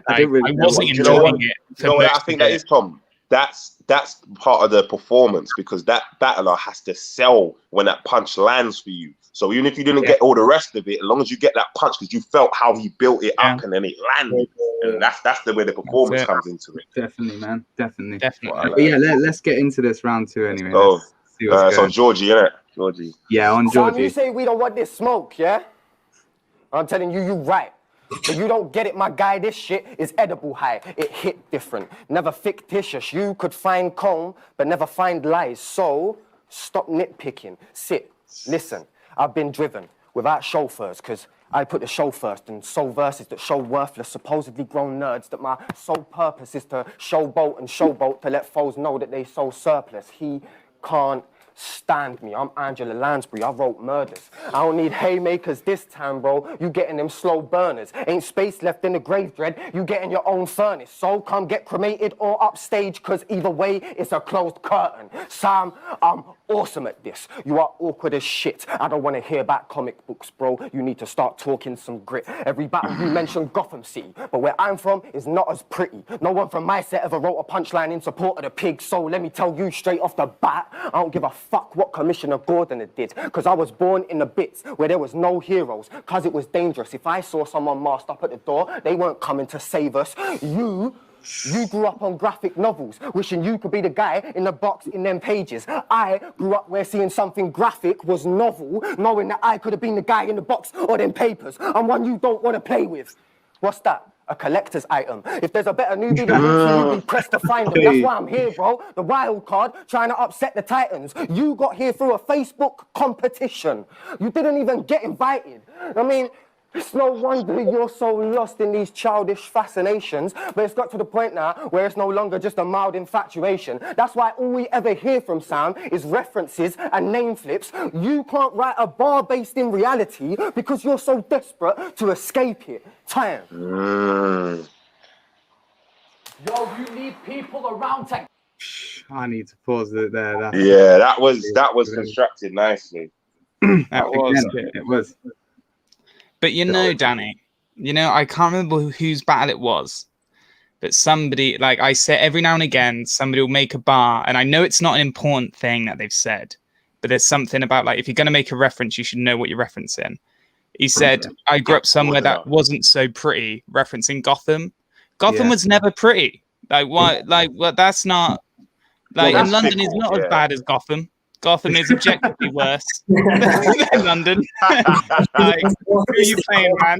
I wasn't enjoying it. You know what I think that is, Tom? That's part of the performance, because that battler has to sell when that punch lands for you. So even if you didn't get all the rest of it, as long as you get that punch, because you felt how he built it up and then it landed, and that's the way the performance comes into it. Definitely, man. Definitely. But yeah, let's get into this round 2 anyway. So Georgie, innit? Georgie. Yeah, on Georgie. You say we don't want this smoke, yeah? I'm telling you, you right. But you don't get it, my guy. This shit is edible high. It hit different, never fictitious. You could find comb, but never find lies. So stop nitpicking. Sit, listen. I've been driven without chauffeurs, because I put the show first and sold verses that show worthless, supposedly grown nerds, that my sole purpose is to showboat to let foes know that they so surplus. He can't stand me. I'm Angela Lansbury. I wrote murders. I don't need haymakers this time, bro. You getting them slow burners. Ain't space left in the grave dread. You getting your own furnace. So come get cremated or upstage, cause either way, it's a closed curtain. Sam, I'm awesome at this. You are awkward as shit. I don't want to hear about comic books, bro. You need to start talking some grit. Every battle you mention Gotham City, but where I'm from is not as pretty. No one from my set ever wrote a punchline in support of the pig, so let me tell you straight off the bat, I don't give a fuck what Commissioner Gordon did, because I was born in the bits where there was no heroes, because it was dangerous. If I saw someone masked up at the door, they weren't coming to save us. You grew up on graphic novels, wishing you could be the guy in the box in them pages. I grew up where seeing something graphic was novel, knowing that I could have been the guy in the box or them papers. I'm one you don't want to play with. What's that? A collector's item. If there's a better newbie than you, you'd be pressed to find them. That's why I'm here, bro. The wild card, trying to upset the Titans. You got here through a Facebook competition. You didn't even get invited. I mean, it's no wonder you're so lost in these childish fascinations, but it's got to the point now where it's no longer just a mild infatuation. That's why all we ever hear from Sam is references and name flips. You can't write a bar based in reality because you're so desperate to escape it. Time. Yo, you need people around to... I need to pause it there. That was constructed nicely. It was. But you know, Danny, I can't remember whose battle it was, but somebody, like I said, every now and again, somebody will make a bar, and I know it's not an important thing that they've said, but there's something about, like, if you're going to make a reference, you should know what you're referencing. He said, I grew up somewhere that wasn't so pretty, referencing Gotham. Gotham was never pretty. Like, what? Like, well, that's not, like, in London is not as bad as Gotham. Gotham is objectively worse than London. Like, who are you playing, man?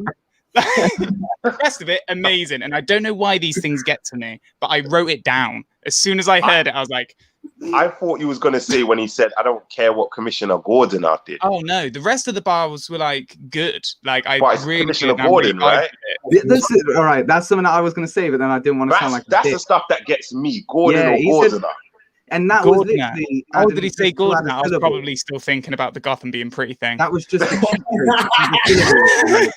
The rest of it, amazing. And I don't know why these things get to me, but I wrote it down. As soon as I heard it, I was like... I thought you was going to say when he said, I don't care what Commissioner Gordon did. Oh, no. The rest of the bars were, like, good. Like, I really... Commissioner Gordon, right? All right, that's something that I was going to say, but then I didn't want to sound like that's the stuff that gets me. Gordon or he Gordon. And that Gordon. was literally. Oh, did he say Gordon? I was probably still thinking about the Gotham being pretty thing. That was just the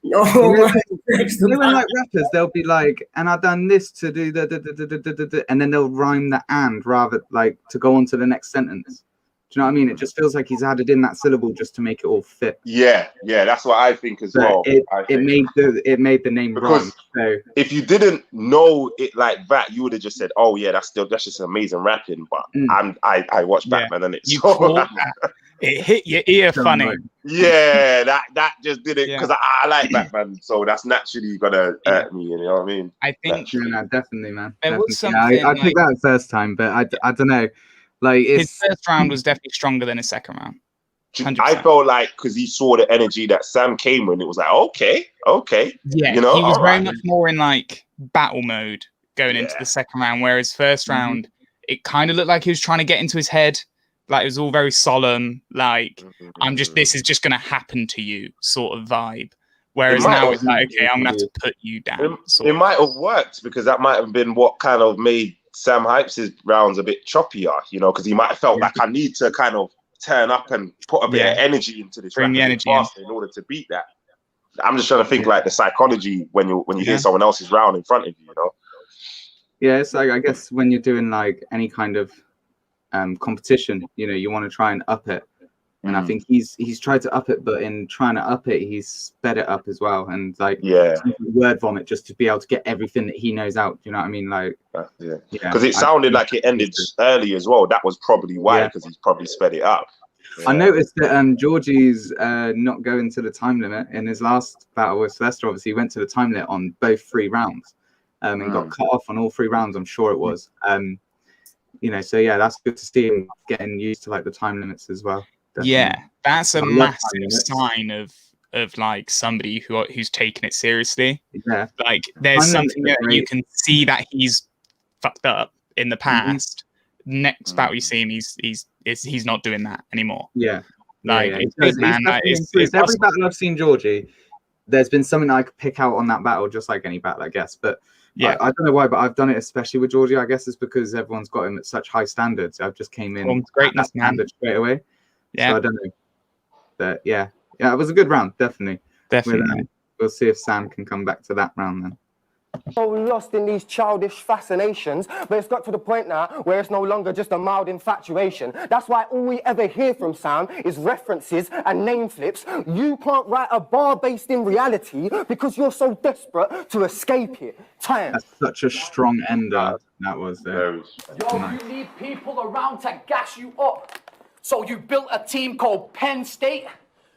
you know, when like rappers, they'll be like, and I done this to do the, and then they'll rhyme the and rather like to go on to the next sentence. Do you know what I mean? It just feels like he's added in that syllable just to make it all fit. Yeah, that's what I think as well. It made the name because rhyme. So if you didn't know it like that, you would have just said, "Oh yeah, that's just amazing rapping." But I watch Batman and it's it hit your ear funny. Yeah, that just did it because I like Batman, so that's naturally gonna hurt me. You know what I mean? I think definitely, man. There was something. I picked that first time, but I don't know. Like his first round was definitely stronger than his second round. 100%. I felt like because he saw the energy that Sam came in, it was like okay, yeah. You know, he was very much more in like battle mode going into the second round, whereas first round it kind of looked like he was trying to get into his head. Like it was all very solemn, like this is just gonna happen to you sort of vibe. Whereas now it's like, okay, I'm gonna have to put you down. It might have worked because that might have been what kind of made Sam Hypes' rounds a bit choppier, you know, because he might have felt like I need to kind of turn up and put a bit of energy into this, bring the energy in order to beat that. I'm just trying to think like the psychology when you hear someone else's round in front of you, you know. Yeah, it's like I guess when you're doing like any kind of competition, you know, you want to try and up it. And I think he's tried to up it, but in trying to up it, he's sped it up as well. And like word vomit just to be able to get everything that he knows out. Do you know what I mean? Like because it sounded like it ended early as well. That was probably why, because he's probably sped it up. I noticed that Georgie's not going to the time limit in his last battle with Sylvester. Obviously, he went to the time limit on both 3 rounds and got cut off on all 3 rounds. I'm sure it was. You know, so yeah, that's good to see him getting used to like the time limits as well. Definitely. Yeah, that's a massive sign of like somebody who's taking it seriously. Yeah, like there's something that you can see that he's fucked up in the past. Next battle you see him, he's not doing that anymore. Yeah, like it's good, man. Every battle I've seen Georgie, there's been something I could pick out on that battle, just like any battle, I guess. But yeah, I don't know why, but I've done it especially with Georgie. I guess it's because everyone's got him at such high standards. I've just came in at that standard straight away. Yeah, so I don't know, but yeah, it was a good round, definitely. We'll see if Sam can come back to that round then. So lost in these childish fascinations, but it's got to the point now where it's no longer just a mild infatuation. That's why all we ever hear from Sam is references and name flips. You can't write a bar based in reality because you're so desperate to escape it. That's such a strong ender. That was Yo, you need people around to gas you up. So you built a team called Penn State?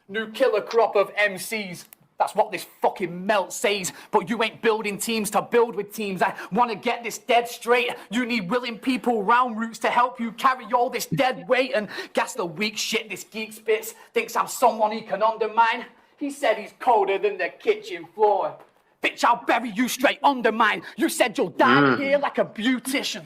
New killer crop of MCs. That's what this fucking melt says. But you ain't building teams to build with teams. I want to get this dead straight. You need willing people round roots to help you carry all this dead weight and gas the weak shit this geek spits. Thinks I'm someone he can undermine. He said he's colder than the kitchen floor. Bitch, I'll bury you straight under mine. You said you'll die here like a beautician.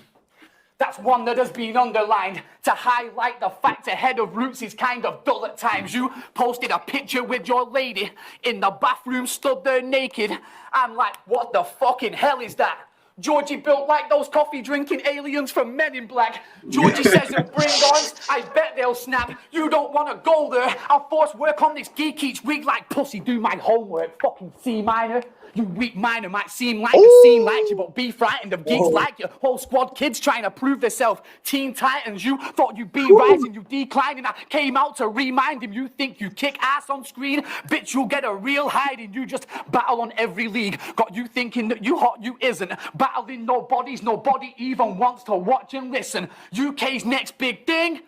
That's one that has been underlined to highlight the fact a head of roots is kind of dull at times. You posted a picture with your lady in the bathroom, stood there naked. I'm like, what the fucking hell is that? Georgie built like those coffee-drinking aliens from Men in Black. Georgie says he'll bring arms. I bet they'll snap. You don't want to go there. I'll force work on this geek each week like pussy. Do my homework. Fucking C minor. You weak minor might seem like a scene like you, but be frightened of geeks like you. Whole squad kids trying to prove themselves. Teen Titans, you thought you'd be rising, you declined, and I came out to remind him. You think you kick ass on screen? Bitch, you'll get a real hiding. You just battle on every league. Got you thinking that you hot, you isn't. Battling nobodies, nobody even wants to watch and listen. UK's next big thing?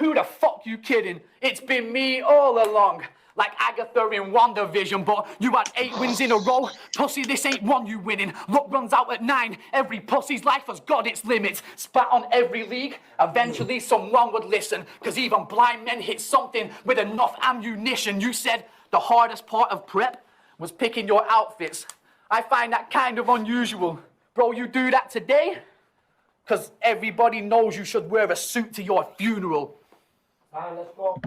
Who the fuck you kidding? It's been me all along. Like Agatha in WandaVision, but you had 8 wins in a row. Pussy, this ain't one you winning. Luck runs out at 9. Every pussy's life has got its limits. Spat on every league. Eventually someone would listen. Cause even blind men hit something with enough ammunition. You said the hardest part of prep was picking your outfits. I find that kind of unusual. Bro, you do that today? Cause everybody knows you should wear a suit to your funeral. Alright, let's go.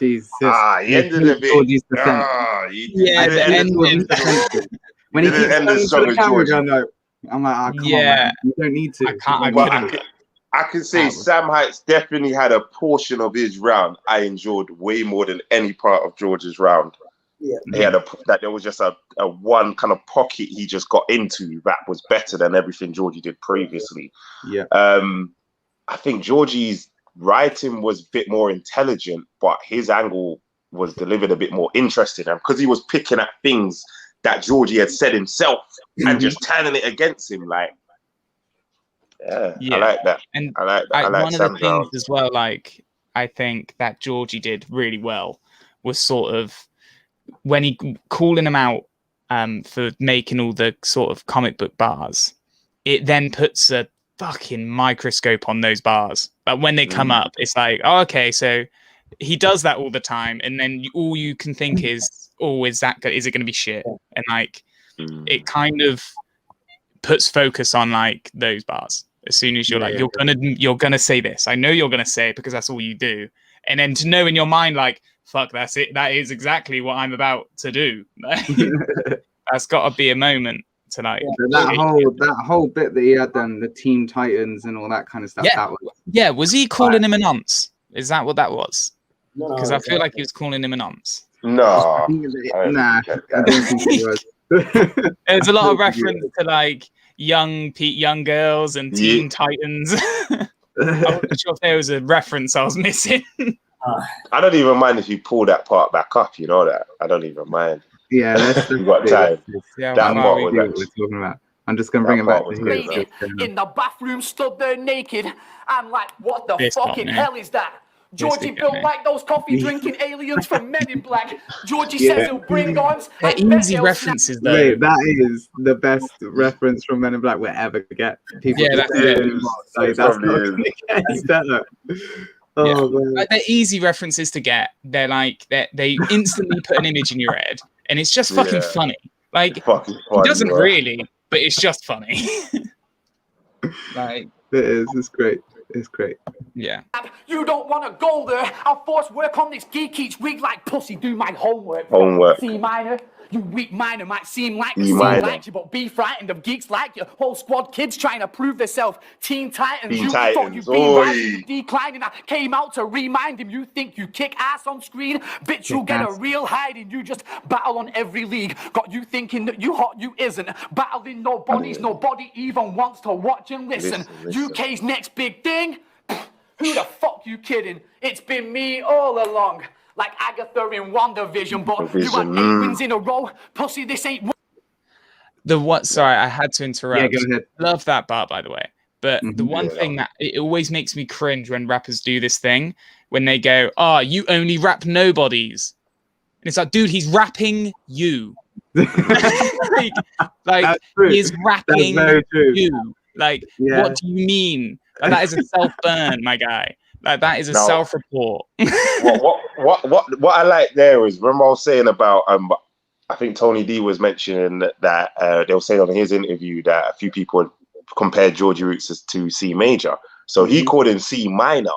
Jesus. He ended a bit. Georgie's defense. Yeah, the end Georgie's defense. When he keeps end turning as to strong the as camera, Georgie. going like, I'm like, oh, come on, man. You don't need to. I can say Sam Heights definitely had a portion of his round I enjoyed way more than any part of George's round. Yeah. He had that there was just a one kind of pocket he just got into that was better than everything Georgie did previously. Yeah. I think Georgie's writing was a bit more intelligent, but his angle was delivered a bit more interesting. And because he was picking at things that Georgie had said himself and just turning it against him, like, I like that. And I like that. I like one of the things as well, like, I think that Georgie did really well was sort of when he calling him out for making all the sort of comic book bars, it then puts a fucking microscope on those bars. But when they come up, it's like, oh, okay, so he does that all the time, and then all you can think is, oh, is it going to be shit? And like, it kind of puts focus on like those bars. As soon as you're you're gonna say this, I know you're gonna say it because that's all you do, and then to know in your mind like, fuck, that's it. That is exactly what I'm about to do. That's got to be a moment tonight. That whole bit that he had done, the Team Titans and all that kind of stuff. Yeah, was he calling him a nonce? Is that what that was? Because No, I feel like he was calling him a nonce. No, I don't think he was. There's a lot of reference to like young girls and Teen Titans. I wasn't sure if there was a reference I was missing. I don't even mind if you pull that part back up. You know that. I don't even mind. Yeah, you got time. Yeah, that part was what we're talking about. I'm just gonna bring him back to here. In the bathroom, stood there naked. I'm like, what the fucking hell is that? Georgie built like those coffee drinking aliens from Men in Black. Georgie says he'll bring arms. They're easy references though. Wait, that is the best reference from Men in Black we'll ever get. People that's it. Like, that's not gonna get any better. Oh, man. Like, they're easy references to get. They're like they instantly put an image in your head, and it's just fucking funny. Like he doesn't really, but it's just funny. Like it is. It's great. It's great. Yeah. You don't want to go there. I'll force work on this geek each week like pussy. Do my homework. C minor. You weak minor might seem like the same like you, but be frightened of geeks like you. Whole squad kids trying to prove themselves. Teen Titans. You thought you'd be rising, declining. I came out to remind him. You think you kick ass on screen? Bitch, you'll get a real hiding. You just battle on every league. Got you thinking that you hot, you isn't. Battling nobodies, nobody even wants to watch and listen. UK's next big thing? Who the fuck you kidding? It's been me all along. Like Agatha in WandaVision, but you got 8 wins in a row. Pussy, this ain't... Sorry, I had to interrupt. Yeah, go ahead. Love that bar, by the way. But the one thing that it always makes me cringe when rappers do this thing, when they go, you only rap nobodies. And it's like, dude, he's rapping you. like he's rapping you. Like, what do you mean? Like, that is a self-burn, my guy. Like, that is a self-report. what I like there is, remember I was saying about I think Tony D was mentioning that they were saying on his interview that a few people compared Georgie Roots to C major, so he called him C minor,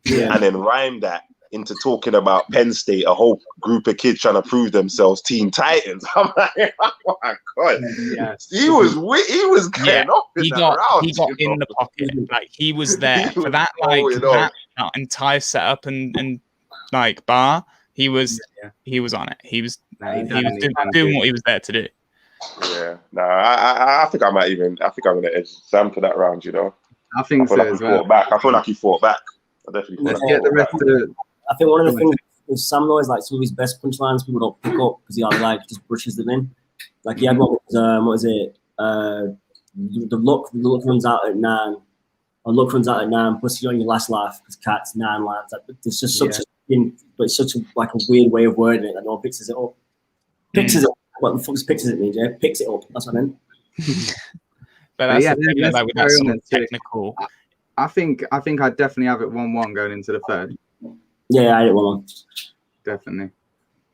and then rhymed that into talking about Penn State, a whole group of kids trying to prove themselves, Teen Titans. I'm like, oh my god, he was getting off in that round. He got in the pocket, like he was there for that, like that entire setup and like bar. He was on it. He was doing what he was there to do. Yeah, no, I think I'm gonna edge Sam for that round. You know, I think so as well. I feel like he fought back. I definitely. Let's get the rest of the. I think one of the things with Sam though is like some of his best punchlines people don't pick up because he like just brushes them in. Like he had one with, what was it? The luck runs out at 9. Or luck runs out at 9. Pussy on your last laugh because cat's 9 lines. Like, it's just such but it's such a weird way of wording it that no one picks it up. Picks it up. What the fuck does picks it mean? Yeah, picks it up. That's what I meant. But that's the thing, like with that sort of technical. I think I'd definitely have it 1-1 going into the third. Yeah, I had it 1-1. Definitely.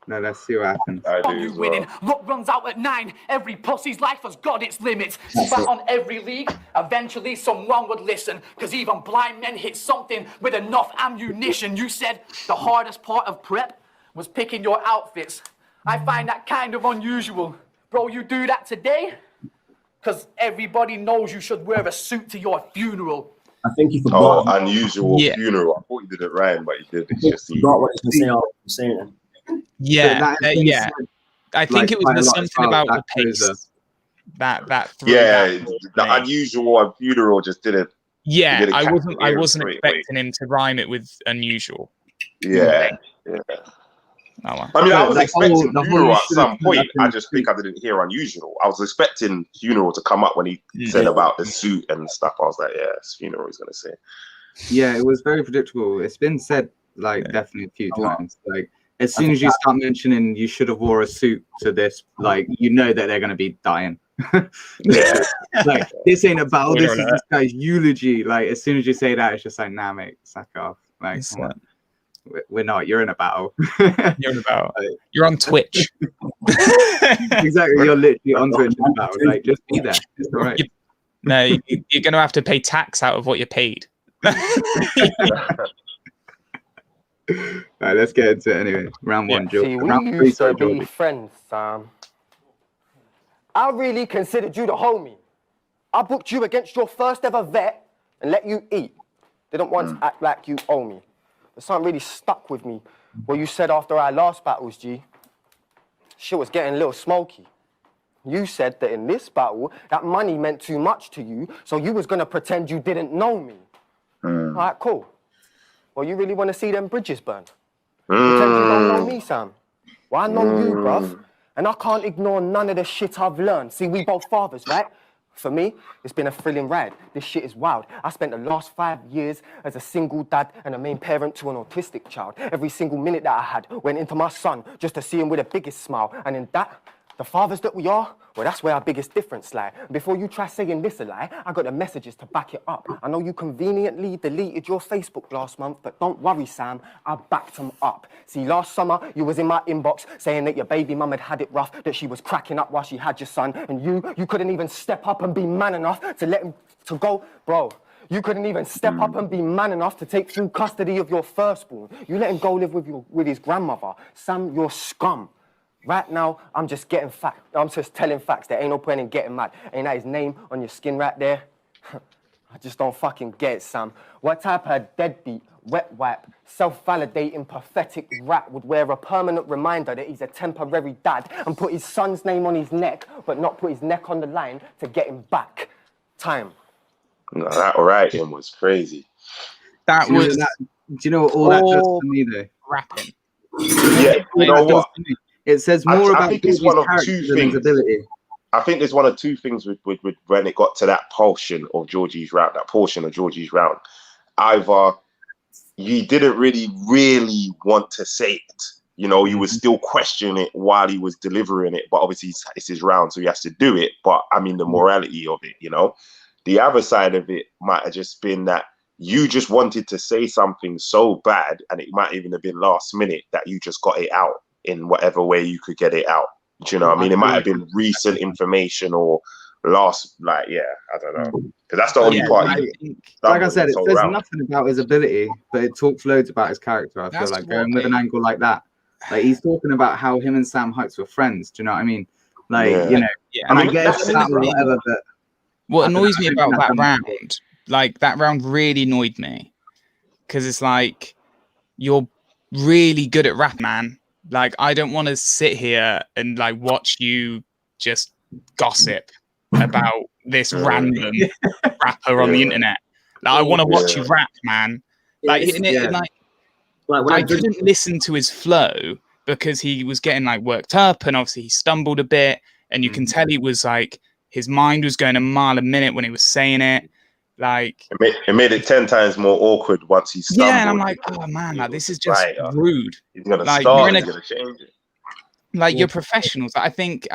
No, let's see what happens. I From do you as winning, well. luck runs out at 9. Every pussy's life has got its limits. Spat on every league, eventually someone would listen. Cause even blind men hit something with enough ammunition. You said the hardest part of prep was picking your outfits. I find that kind of unusual. Bro, you do that today? Cause everybody knows you should wear a suit to your funeral. I think you Oh, forgot. unusual Yeah. funeral. I thought you did it rhyme, but you did. I It's think just you forgot what he's saying. Saying. Yeah, That has been yeah. said, I think like, it was quite a the lot as something well, about the that closer. pace that threw yeah. that for The me. unusual and funeral just didn't. Yeah, didn't I catch wasn't the ear expecting quickly. him to rhyme it with unusual. Yeah. Yeah. Oh well. I mean, I was The expecting whole funeral you at should have some turned up point. in I a just suit. think I didn't hear unusual. I was expecting funeral to come up when he said about the suit and stuff. I was like, yeah, it's funeral he's gonna say. Yeah, it was very predictable. It's been said like definitely a few times. Like as soon as you start mentioning you should have wore a suit to this, like you know that they're gonna be dying. Yeah. Like this ain't a battle. Spoiler This is alert. this guy's eulogy. Like as soon as you say that, it's just like, nah, mate, sack off. Like It's come on. We're not. You're in a battle. You're about. You're on Twitch. Exactly. You're literally on Twitch in a battle. Like just be there. It's all right. No, you're going to have to pay tax out of what you're paid. All right, let's get into it anyway. Round one, Joe. See, we Round three, used to sorry, be Jordy. friends, Sam. I really considered you the homie. I booked you against your first ever vet and let you eat. Didn't once act like you owe me. But something really stuck with me. What you said after our last battles, G. Shit was getting a little smoky. You said that in this battle, that money meant too much to you, so you was gonna pretend you didn't know me. All right, cool. Well, you really want to see them bridges burn? Pretend you don't know me, Sam. Well, I know you, bruv. And I can't ignore none of the shit I've learned. See, we both fathers, right? For me, it's been a thrilling ride. This shit is wild. I spent the last 5 years as a single dad and a main parent to an autistic child. Every single minute that I had went into my son just to see him with the biggest smile. And in that, the fathers that we are, well, that's where our biggest difference lies. Before you try saying this a lie, I got the messages to back it up. I know you conveniently deleted your Facebook last month, but don't worry, Sam, I backed them up. See, last summer, you was in my inbox saying that your baby mum had it rough, that she was cracking up while she had your son, and you couldn't even step up and be man enough to let him to go. Bro, you couldn't even step up and be man enough to take full custody of your firstborn. You let him go live with his grandmother. Sam, you're scum. Right now, I'm just getting facts. I'm just telling facts. There ain't no point in getting mad. Ain't that his name on your skin right there? I just don't fucking get it, Sam. What type of deadbeat, wet wipe, self-validating, pathetic rat would wear a permanent reminder that he's a temporary dad and put his son's name on his neck, but not put his neck on the line to get him back? Time. No, that writing was crazy. That Do you know was that- do you know what all that does to me though? rapping. Yeah, you know what? It says I more about think it's Georgie's one of character two than his things. ability. I think there's one of two things with when it got to that portion of Georgie's round, Either you didn't really want to say it, you know, you was still questioning it while he was delivering it, but obviously it's his round, so he has to do it. But I mean, the morality of it, you know, the other side of it might have just been that you just wanted to say something so bad, and it might even have been last minute that you just got it out in whatever way you could get it out. Do you know what I mean? It might have been recent information or last, like, yeah, I don't know. Because that's the only part. Like I said, it says nothing about his ability, but it talks loads about his character. I feel That's like what going with an angle like that. Like he's talking about how him and Sam Heights were friends. Do you know what I mean? Like, you know, and I get it's that or whatever, but what annoys me about that round, that round really annoyed me because it's like you're really good at rap, man. Like I don't want to sit here and like watch you just gossip about this random rapper on the internet. Like I want to watch you rap, man. Like I couldn't listen to his flow because he was getting like worked up, and obviously he stumbled a bit, and you can tell he was like his mind was going a mile a minute when he was saying it. Like it made it 10 times more awkward once he stumbled. Yeah, and I'm like, oh man, like this is just rude. He's gonna like, start. He's gonna change it. Like you're professionals. I think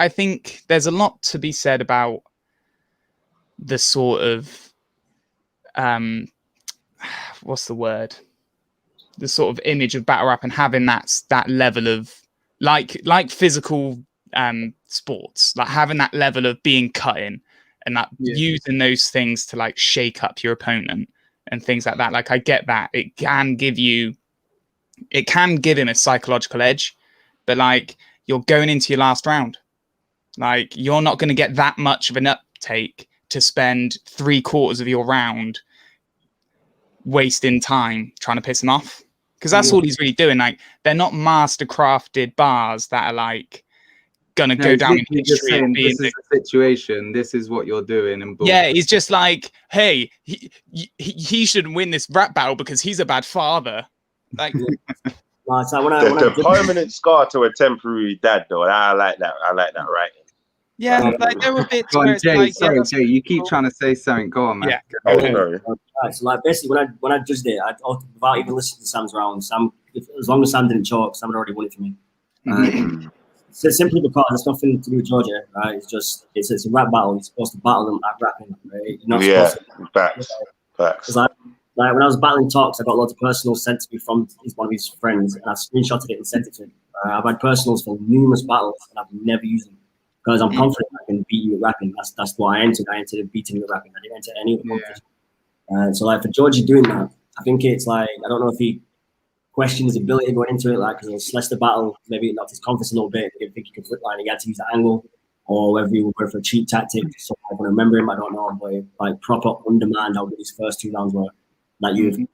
there's a lot to be said about the sort of what's the word? The sort of image of battle rap and having that level of like physical sports, like having that level of being cut in and that using those things to like shake up your opponent and things like that. Like I get that it can give him a psychological edge, but like you're going into your last round, like you're not going to get that much of an uptake to spend 3/4 of your round wasting time trying to piss him off, because that's all he's really doing. Like they're not mastercrafted bars that are like gonna go down in history saying, being this is the situation, this is what you're doing, and boom. yeah, he's just like, hey, he shouldn't win this rap battle because he's a bad father. Like It's like the permanent scar to a temporary dad, though. I like that writing. Yeah, like there were bits Go where on, it's Jay, like, sorry, Jay, you keep trying to say something. Go on, man. Yeah. Okay. So like basically when I judged it, without even listening to Sam's round, as long as Sam didn't choke, Sam had already won it for me. So simply because it's nothing to do with Georgia, right? It's a rap battle. You're supposed to battle them at rapping, right? You're not supposed to. Facts. Because like when I was battling Talks, I got lots of personals sent to me from one of his friends, and I screenshotted it and sent it to him. I've had personals for numerous battles, and I've never used them because I'm confident I can beat you at rapping. That's why I entered. I entered beating you at rapping. I didn't enter any of the competition. So like for Georgie doing that, I think it's like, I don't know if he questioned his ability going into it, like because it was Leicester battle, maybe it knocked his confidence a little bit. He didn't think he could flip line. He had to use the angle, or whether he would go for a cheap tactic. So I can remember him. I don't know, but like proper undermanned how good his first 2 rounds were. Like because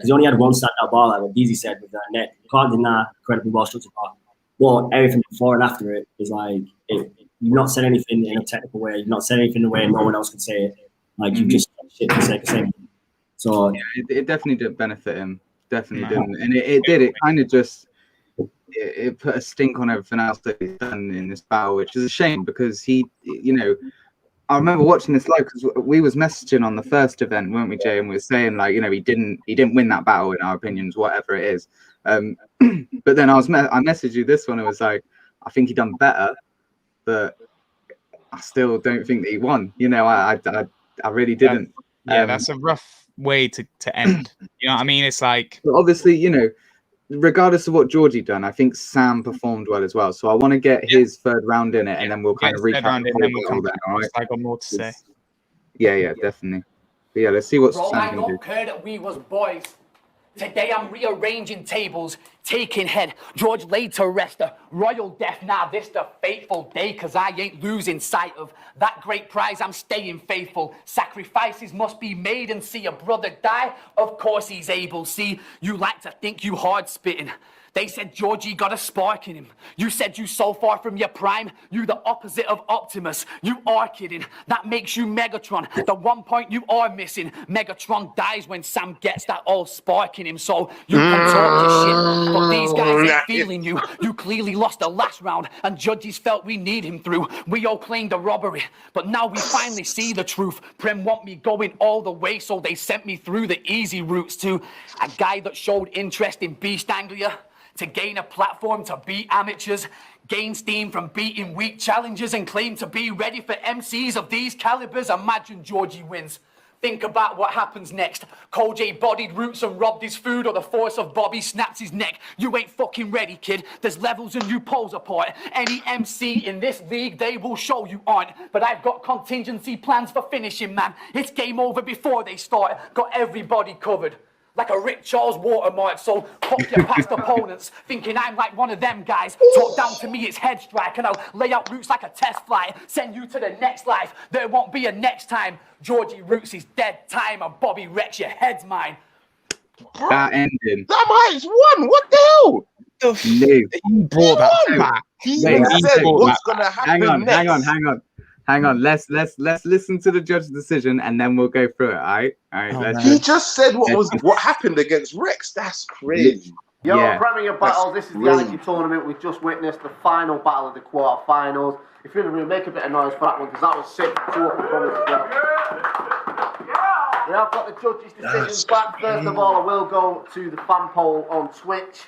he only had one standout bar, like what Beezy said with the net. You can't deny incredibly well structured bar. Well, everything before and after it is like you've not said anything in a technical way. You've not said anything in a way no one else could say it. Like you just said shit for the sake of saying it. So it definitely didn't benefit him. Definitely didn't, and it did. It kind of just it put a stink on everything else that he's done in this battle, which is a shame because he, I remember watching this live because we was messaging on the first event, weren't we, Jay? And we were saying like, he didn't win that battle in our opinions, whatever it is. But then I messaged you this one. It was like, I think he done better, but I still don't think that he won. I really didn't. That's a rough way to end. You know what I mean? It's like, but obviously, regardless of what Georgie done, I think Sam performed well as well. So I want to get his third round in it, and then we'll kind of recap. And then we'll come back. All right? I got more to say. Yeah, definitely. But yeah, let's see what Bro, Sam I can do. don't care that we was boys. Today I'm rearranging tables, taking head. George laid to rest a royal death. Now this the fateful day, cause I ain't losing sight of that great prize. I'm staying faithful. Sacrifices must be made and see a brother die. Of course he's able. See, you like to think you hard spitting. They said Georgie got a spark in him. You said you so far from your prime. You the opposite of Optimus. You are kidding. That makes you Megatron. The one point you are missing. Megatron dies when Sam gets that old spark in him. So you can talk your shit. But these guys ain't feeling you. You clearly lost the last round. And judges felt we need him through. We all claimed a robbery. But now we finally see the truth. Prem want me going all the way. So they sent me through the easy routes to a guy that showed interest in Beast Anglia. To gain a platform to beat amateurs, gain steam from beating weak challengers, and claim to be ready for MCs of these calibers. Imagine Georgie wins. Think about what happens next. Cole J bodied Roots and robbed his food, or the force of Bobby snaps his neck. You ain't fucking ready, kid. There's levels and you poles apart. Any MC in this league, they will show you aren't. But I've got contingency plans for finishing, man. It's game over before they start. Got everybody covered. Like a Rick Charles watermark, so pop your past opponents, thinking I'm like one of them guys. Talk down to me, it's head strike, and I'll lay out Roots like a test flight. Send you to the next life, there won't be a next time. Georgie Roots is dead time, and Bobby Rex, your head's mine. That ending. That might won. What the hell? You brought that back. He said what's gonna happen next. Hang on. Let's listen to the judge's decision and then we'll go through it. All right. He just said what happened against Rex. That's crazy. Yo, Premier Battle, this is the Anarchy tournament. We've just witnessed the final battle of the quarterfinals. If you're in the room, make a bit of noise for that one because that was sick. 2 up performance as well. We have got the judges' decisions back. First of all, I will go to the fan poll on Twitch,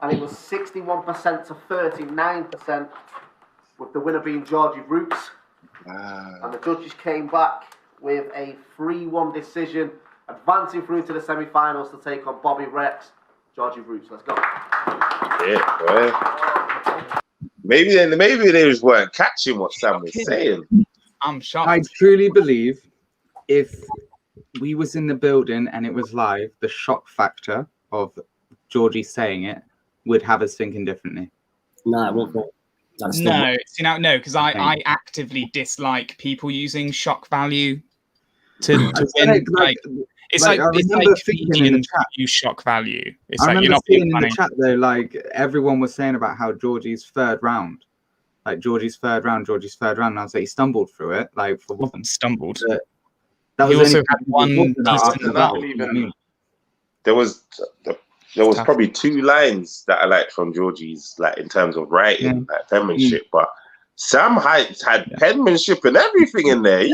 and it was 61% to 39%, with the winner being Georgie Roots. And the judges came back with a 3-1 decision, advancing through to the semi-finals to take on Bobby Rex. Georgie Roots, let's go. Yeah, boy. Maybe they just weren't catching what Sam was saying. I'm shocked. I truly believe if we was in the building and it was live, the shock factor of Georgie saying it would have us thinking differently. No, it won't. No, no, because I actively dislike people using shock value to win. It's like comedians use shock value. It's I like you're remember not seeing being in funny. the chat though, like everyone was saying about how Georgie's third round. And I was like, he stumbled through it. Like for one, stumbled. That He was also had one decent battle. There was probably 2 lines that I liked from Georgie's, like in terms of writing, like penmanship. But Sam had penmanship and everything in there.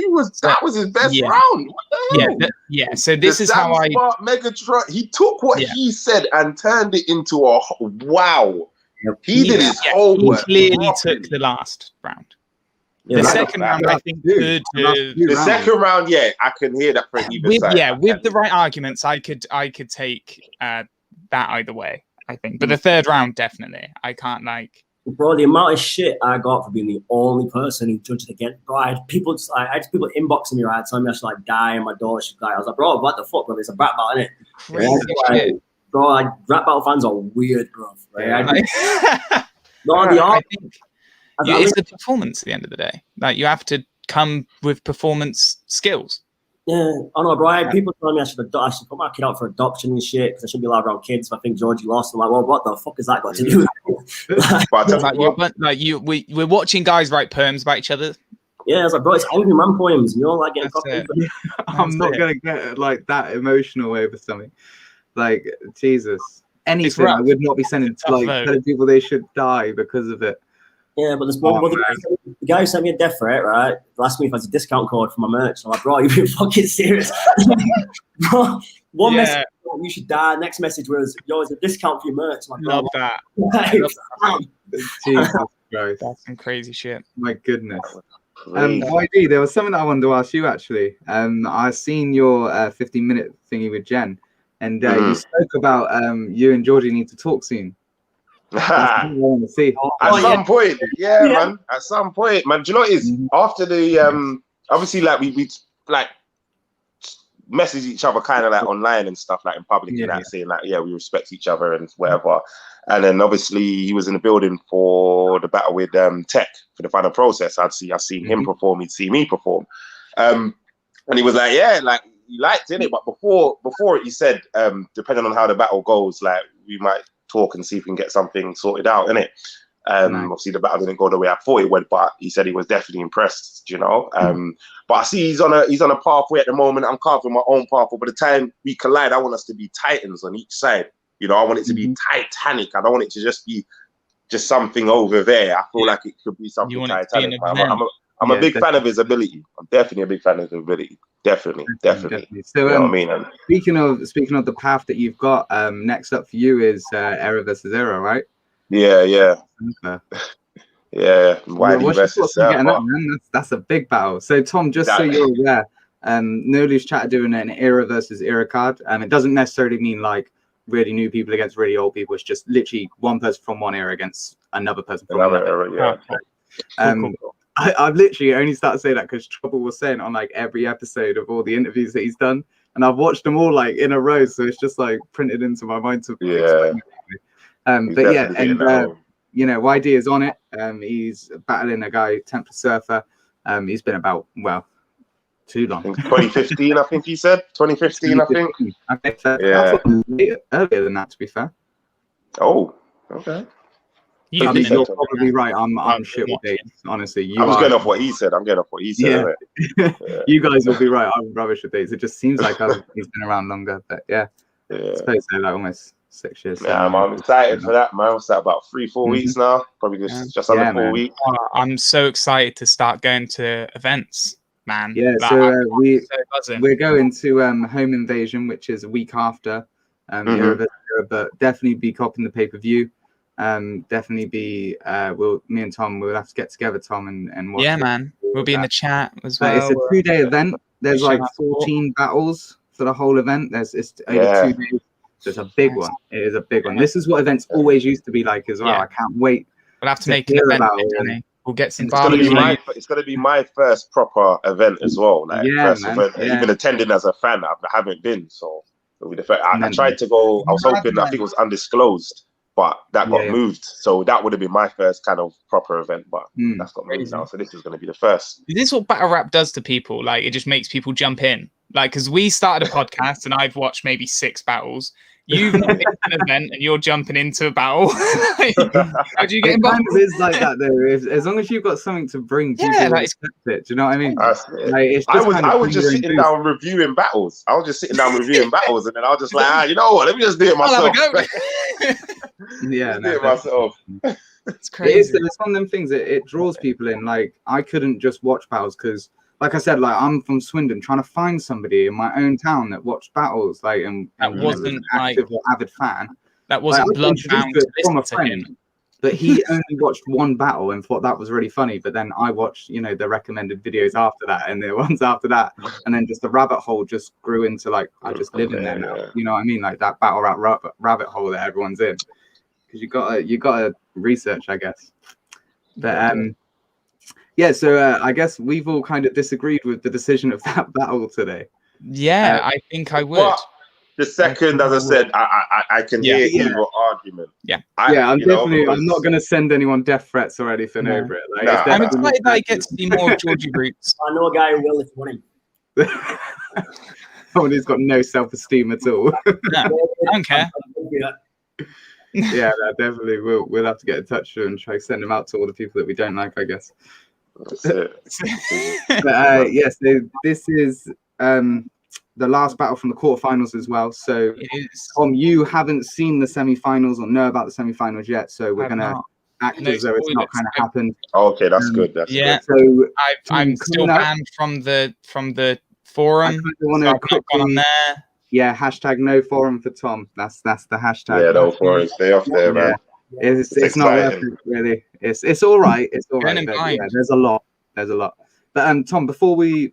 That was his best round. What the hell? So this is how I Megatron. He took what he said and turned it into a wow. He did his homework. He clearly took the last round. The second round, I think, could. The second round, I can hear that from either side. With the right arguments, I could take that either way. I think, but the third round, definitely, I can't like. Bro, the amount of shit I got for being the only person who judged against. Bro, I had people inboxing me, right, telling me I should like die and my daughter should die. I was like, bro, what the fuck, bro? It's a rap battle, innit? Crazy shit. Bro, rap battle fans are weird, bro. Right? I think it's the performance at the end of the day. Like you have to come with performance skills. Yeah, I know, bro. I had people telling me I should put my kid out for adoption and shit because I shouldn't be allowed around kids. If I think Georgie lost, I'm like, well, what the fuck has that got to do with we're watching guys write poems about each other. Yeah, I was like, bro, it's angry man poems, and you're like getting fucking. I'm not gonna get like that emotional over something. Like Jesus, anything I would not be sending to like telling people they should die because of it. Yeah, but there's one. The guy who sent me a death threat, right? Asked me if I had a discount code for my merch. I'm like, bro, you're being fucking serious. Bro, one message, you should die. Next message was, yo, it's a discount for your merch. I'm like, love that. Jesus Christ, that's some crazy shit. My goodness. YD, there was something that I wanted to ask you actually. I seen your 15-minute thingy with Jen, and you spoke about you and Georgie need to talk soon. At some point, man. At some point, man. Do you know what it is? After the obviously, like we like message each other kind of like online and stuff, like in public, and that, saying like, we respect each other and whatever. And then obviously he was in the building for the battle with Tech for the final process. I've seen him perform. He'd see me perform, and he was like, like he liked it, but before it, he said, depending on how the battle goes, like we might talk and see if we can get something sorted out, innit? Obviously the battle didn't go the way I thought it would, but he said he was definitely impressed, you know. But I see he's on a pathway at the moment. I'm carving my own path, but by the time we collide, I want us to be titans on each side. You know, I want it to be Titanic. I don't want it to just be just something over there. I feel like it could be something Titanic. I'm a big fan of his ability. I'm definitely a big fan of his ability. Definitely. So, you know what I mean? And speaking of the path that you've got, next up for you is Era versus Era, right? Yeah. Okay. YD versus Server. That's a big battle. So Tom, just so you're aware, No Loose Chat are doing an Era versus Era card. It doesn't necessarily mean like really new people against really old people. It's just literally one person from one era against another person from another era. Cool. I've literally only started saying that because Trouble was saying on like every episode of all the interviews that he's done, and I've watched them all like in a row, so it's just like printed into my mind to but yeah, and you know, YD is on it. He's battling a guy, Templar Surfer. He's been about too long. 2015, I think he said. 2015, I think. Okay, so I thought earlier than that, to be fair. Oh, okay. You're probably right. I'm shit with dates, honestly. I was going off what he said. I'm getting off what he said. Yeah. You guys will be right. I'm rubbish with dates. It just seems like he's been around longer, but I suppose so, like almost 6 years. I'm excited for that, man. What's that, about 3-4 weeks now? Probably just under 4 weeks. I'm so excited to start going to events, man. Yeah, so we're going to Home Invasion, which is a week after but definitely be copping the pay-per-view. Definitely be me and Tom will have to get together, Tom, and watch it. Man, we'll be in the chat as well. It's a 2-day event. There's like 14 battles for the whole event. It's over 2 days. So it's a big one. It is a big one. This is what events always used to be like as well. I can't wait We'll have to make an event, Danny. We'll get some barbecues. It's gonna be my first proper event as well. Like first event, even attending as a fan, I haven't been. So it'll be the first. I tried to go. I was hoping. I think it was undisclosed, but that got moved. So that would have been my first kind of proper event, but that's got moved now. So this is gonna be the first. This is what battle rap does to people. Like it just makes people jump in. Like because we started a podcast and I've watched maybe 6 battles. You've not been to an event and you're jumping into a battle. How do you get involved? It is like that though. As long as you've got something to bring, people will accept it. Do you know what I mean? I was just sitting down reviewing battles. I was just sitting down reviewing battles, and then I was just like, you know what? Let me just do it myself. Yeah, do it myself. It's crazy. It's one of them things. It draws people in. Like I couldn't just watch battles because. Like I said, like I'm from Swindon, trying to find somebody in my own town that watched battles, like and wasn't an active or avid fan. That wasn't bloodbound from a friend, but he only watched one battle and thought that was really funny. But then I watched, the recommended videos after that and the ones after that, and then just the rabbit hole just grew into like I just live in there now. You know what I mean? Like that battle rap rabbit hole that everyone's in, because you gotta research, I guess. But yeah, so I guess we've all kind of disagreed with the decision of that battle today. Yeah, I think I would. But the second, as I said, I can hear either argument. Yeah, I'm definitely. I'm not going to send anyone death threats or anything over it. Like, I'm excited that I get to see more of Georgie Roots. I know a guy who will if you want him. Someone who's got no self-esteem at all. No, I don't care. Yeah, no, definitely. We'll have to get in touch with him and try to send him out to all the people that we don't like, I guess. That's it. But yes, this is the last battle from the quarterfinals as well. So, Tom, you haven't seen the semi-finals or know about the semi-finals yet, so we're gonna act as though it's not kind of happened. Okay, that's good. That's good. So I'm still banned from the forum. So I've not gone on there. Yeah, hashtag no forum for Tom. That's the hashtag. Yeah, no forum. Stay off there, man. It's not worth it, really. It's all right. It's all right. But, yeah, there's a lot. But Tom, before we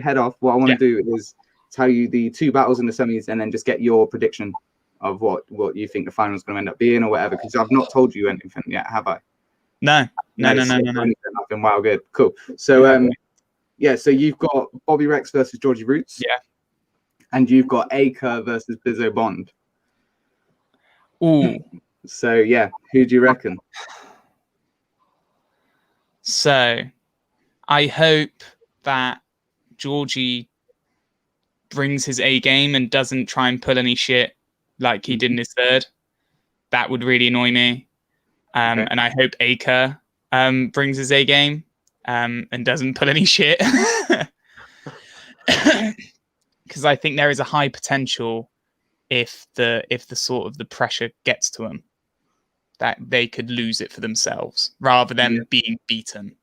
head off, what I want to do is tell you the 2 battles in the semis, and then just get your prediction of what you think the final is going to end up being or whatever. Because I've not told you anything yet, have I? No. Nothing. Wow, good, cool. So so you've got Bobby Rex versus Georgie Roots. Yeah. And you've got Acre versus Bizzo Bond. Ooh. So yeah, who do you reckon? So I hope that Georgie brings his A game and doesn't try and pull any shit like he did in his third. That would really annoy me. And I hope Acre brings his A game and doesn't pull any shit. Because I think there is a high potential if the sort of the pressure gets to them, that they could lose it for themselves rather than being beaten,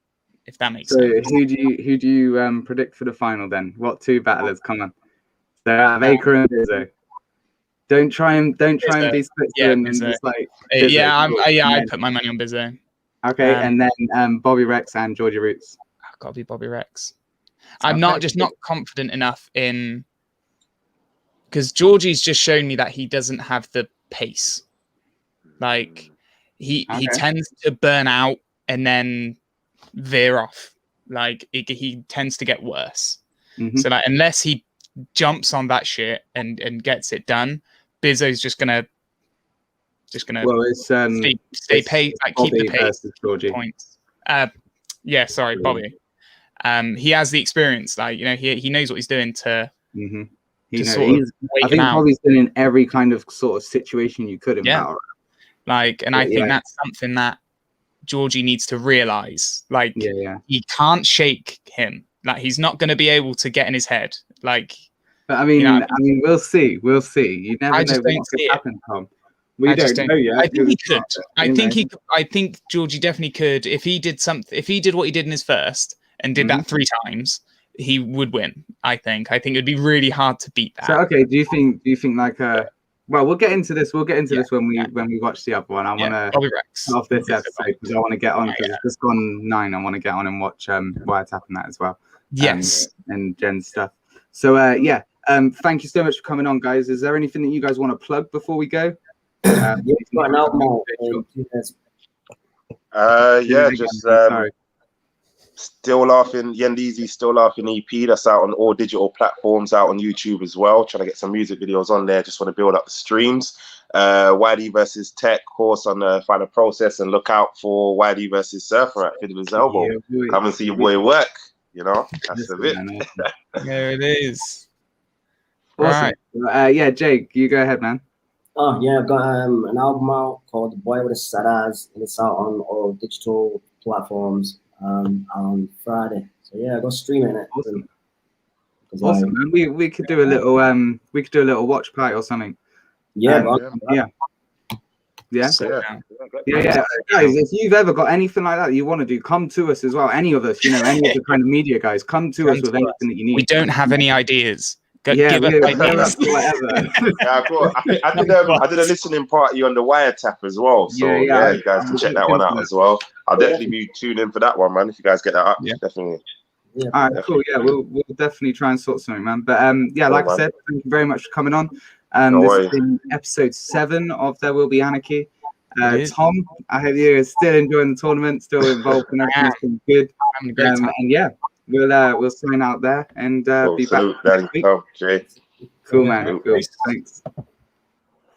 if that makes sense. So who do you predict for the final then? What 2 battlers? Come on. So out of Acre and Bizzo. Don't try and be split and just like Bizzo. I put my money on Bizzo. Okay, and then Bobby Rex and Georgie Roots. I've got to be Bobby Rex. I'm not confident enough in, because Georgie's just shown me that he doesn't have the pace. Like he tends to burn out and then veer off. Like he tends to get worse. Mm-hmm. So like unless he jumps on that shit and gets it done, Bizzo's just gonna well, it's stay pace, like Bobby keep the pace points. Bobby. He has the experience, like he knows what he's doing to. Mm-hmm. I think Bobby's been in every kind of sort of situation you could in battle. Like, and I think that's something that Georgie needs to realize. Like, he can't shake him. Like, he's not going to be able to get in his head. Like, but I mean, we'll see. You never know what could happen, Tom. We don't know yet. I think he could. I think Georgie definitely could. If he did what he did in his first and did that 3 times, he would win. I think it'd be really hard to beat that. So okay, do you think like well, we'll get into this. We'll get into this when we watch the other one. I want to off this episode because I want to get on because it's just gone 9. I want to get on and watch Wiretap and that as well. Yes, and Jen's stuff. So thank you so much for coming on, guys. Is there anything that you guys want to plug before we go? Yeah, just Still Laughing, Yendeezy Still Laughing EP. That's out on all digital platforms, out on YouTube as well. Trying to get some music videos on there. Just want to build up the streams. YD versus Tech course on the Final Process, and look out for YD versus Surfer at Fiddler's Elbow. Come and see your boy work. You know, that's the bit. There it is. Awesome. Right. Yeah, Jake, you go ahead, man. Oh yeah, I've got an album out called The Boy with a Sad Eyes, and it's out on all digital platforms on Friday. So yeah, go streaming it. Awesome. Awesome, man. We could do a little watch party or something. Yeah, yeah. Guys, if you've ever got anything like that you want to do, come to us as well. Any of us, you know, any of the kind of media guys, come to us with anything that you need. We don't have any ideas. Give us ideas. I did a listening party on the Wiretap as well. So yeah, you guys can check that one out as well. I'll definitely be tuned in for that one, man. If you guys get that up, definitely. Yeah. All right, cool. Yeah, we'll definitely try and sort something, man. But yeah, like I said, thank you very much for coming on. This has been episode 7 of There Will Be Anarchy. Tom, I hope you're still enjoying the tournament, still involved in everything. It's been good. And yeah, we'll sign out there and be back. Cool, man. Cool. Thanks.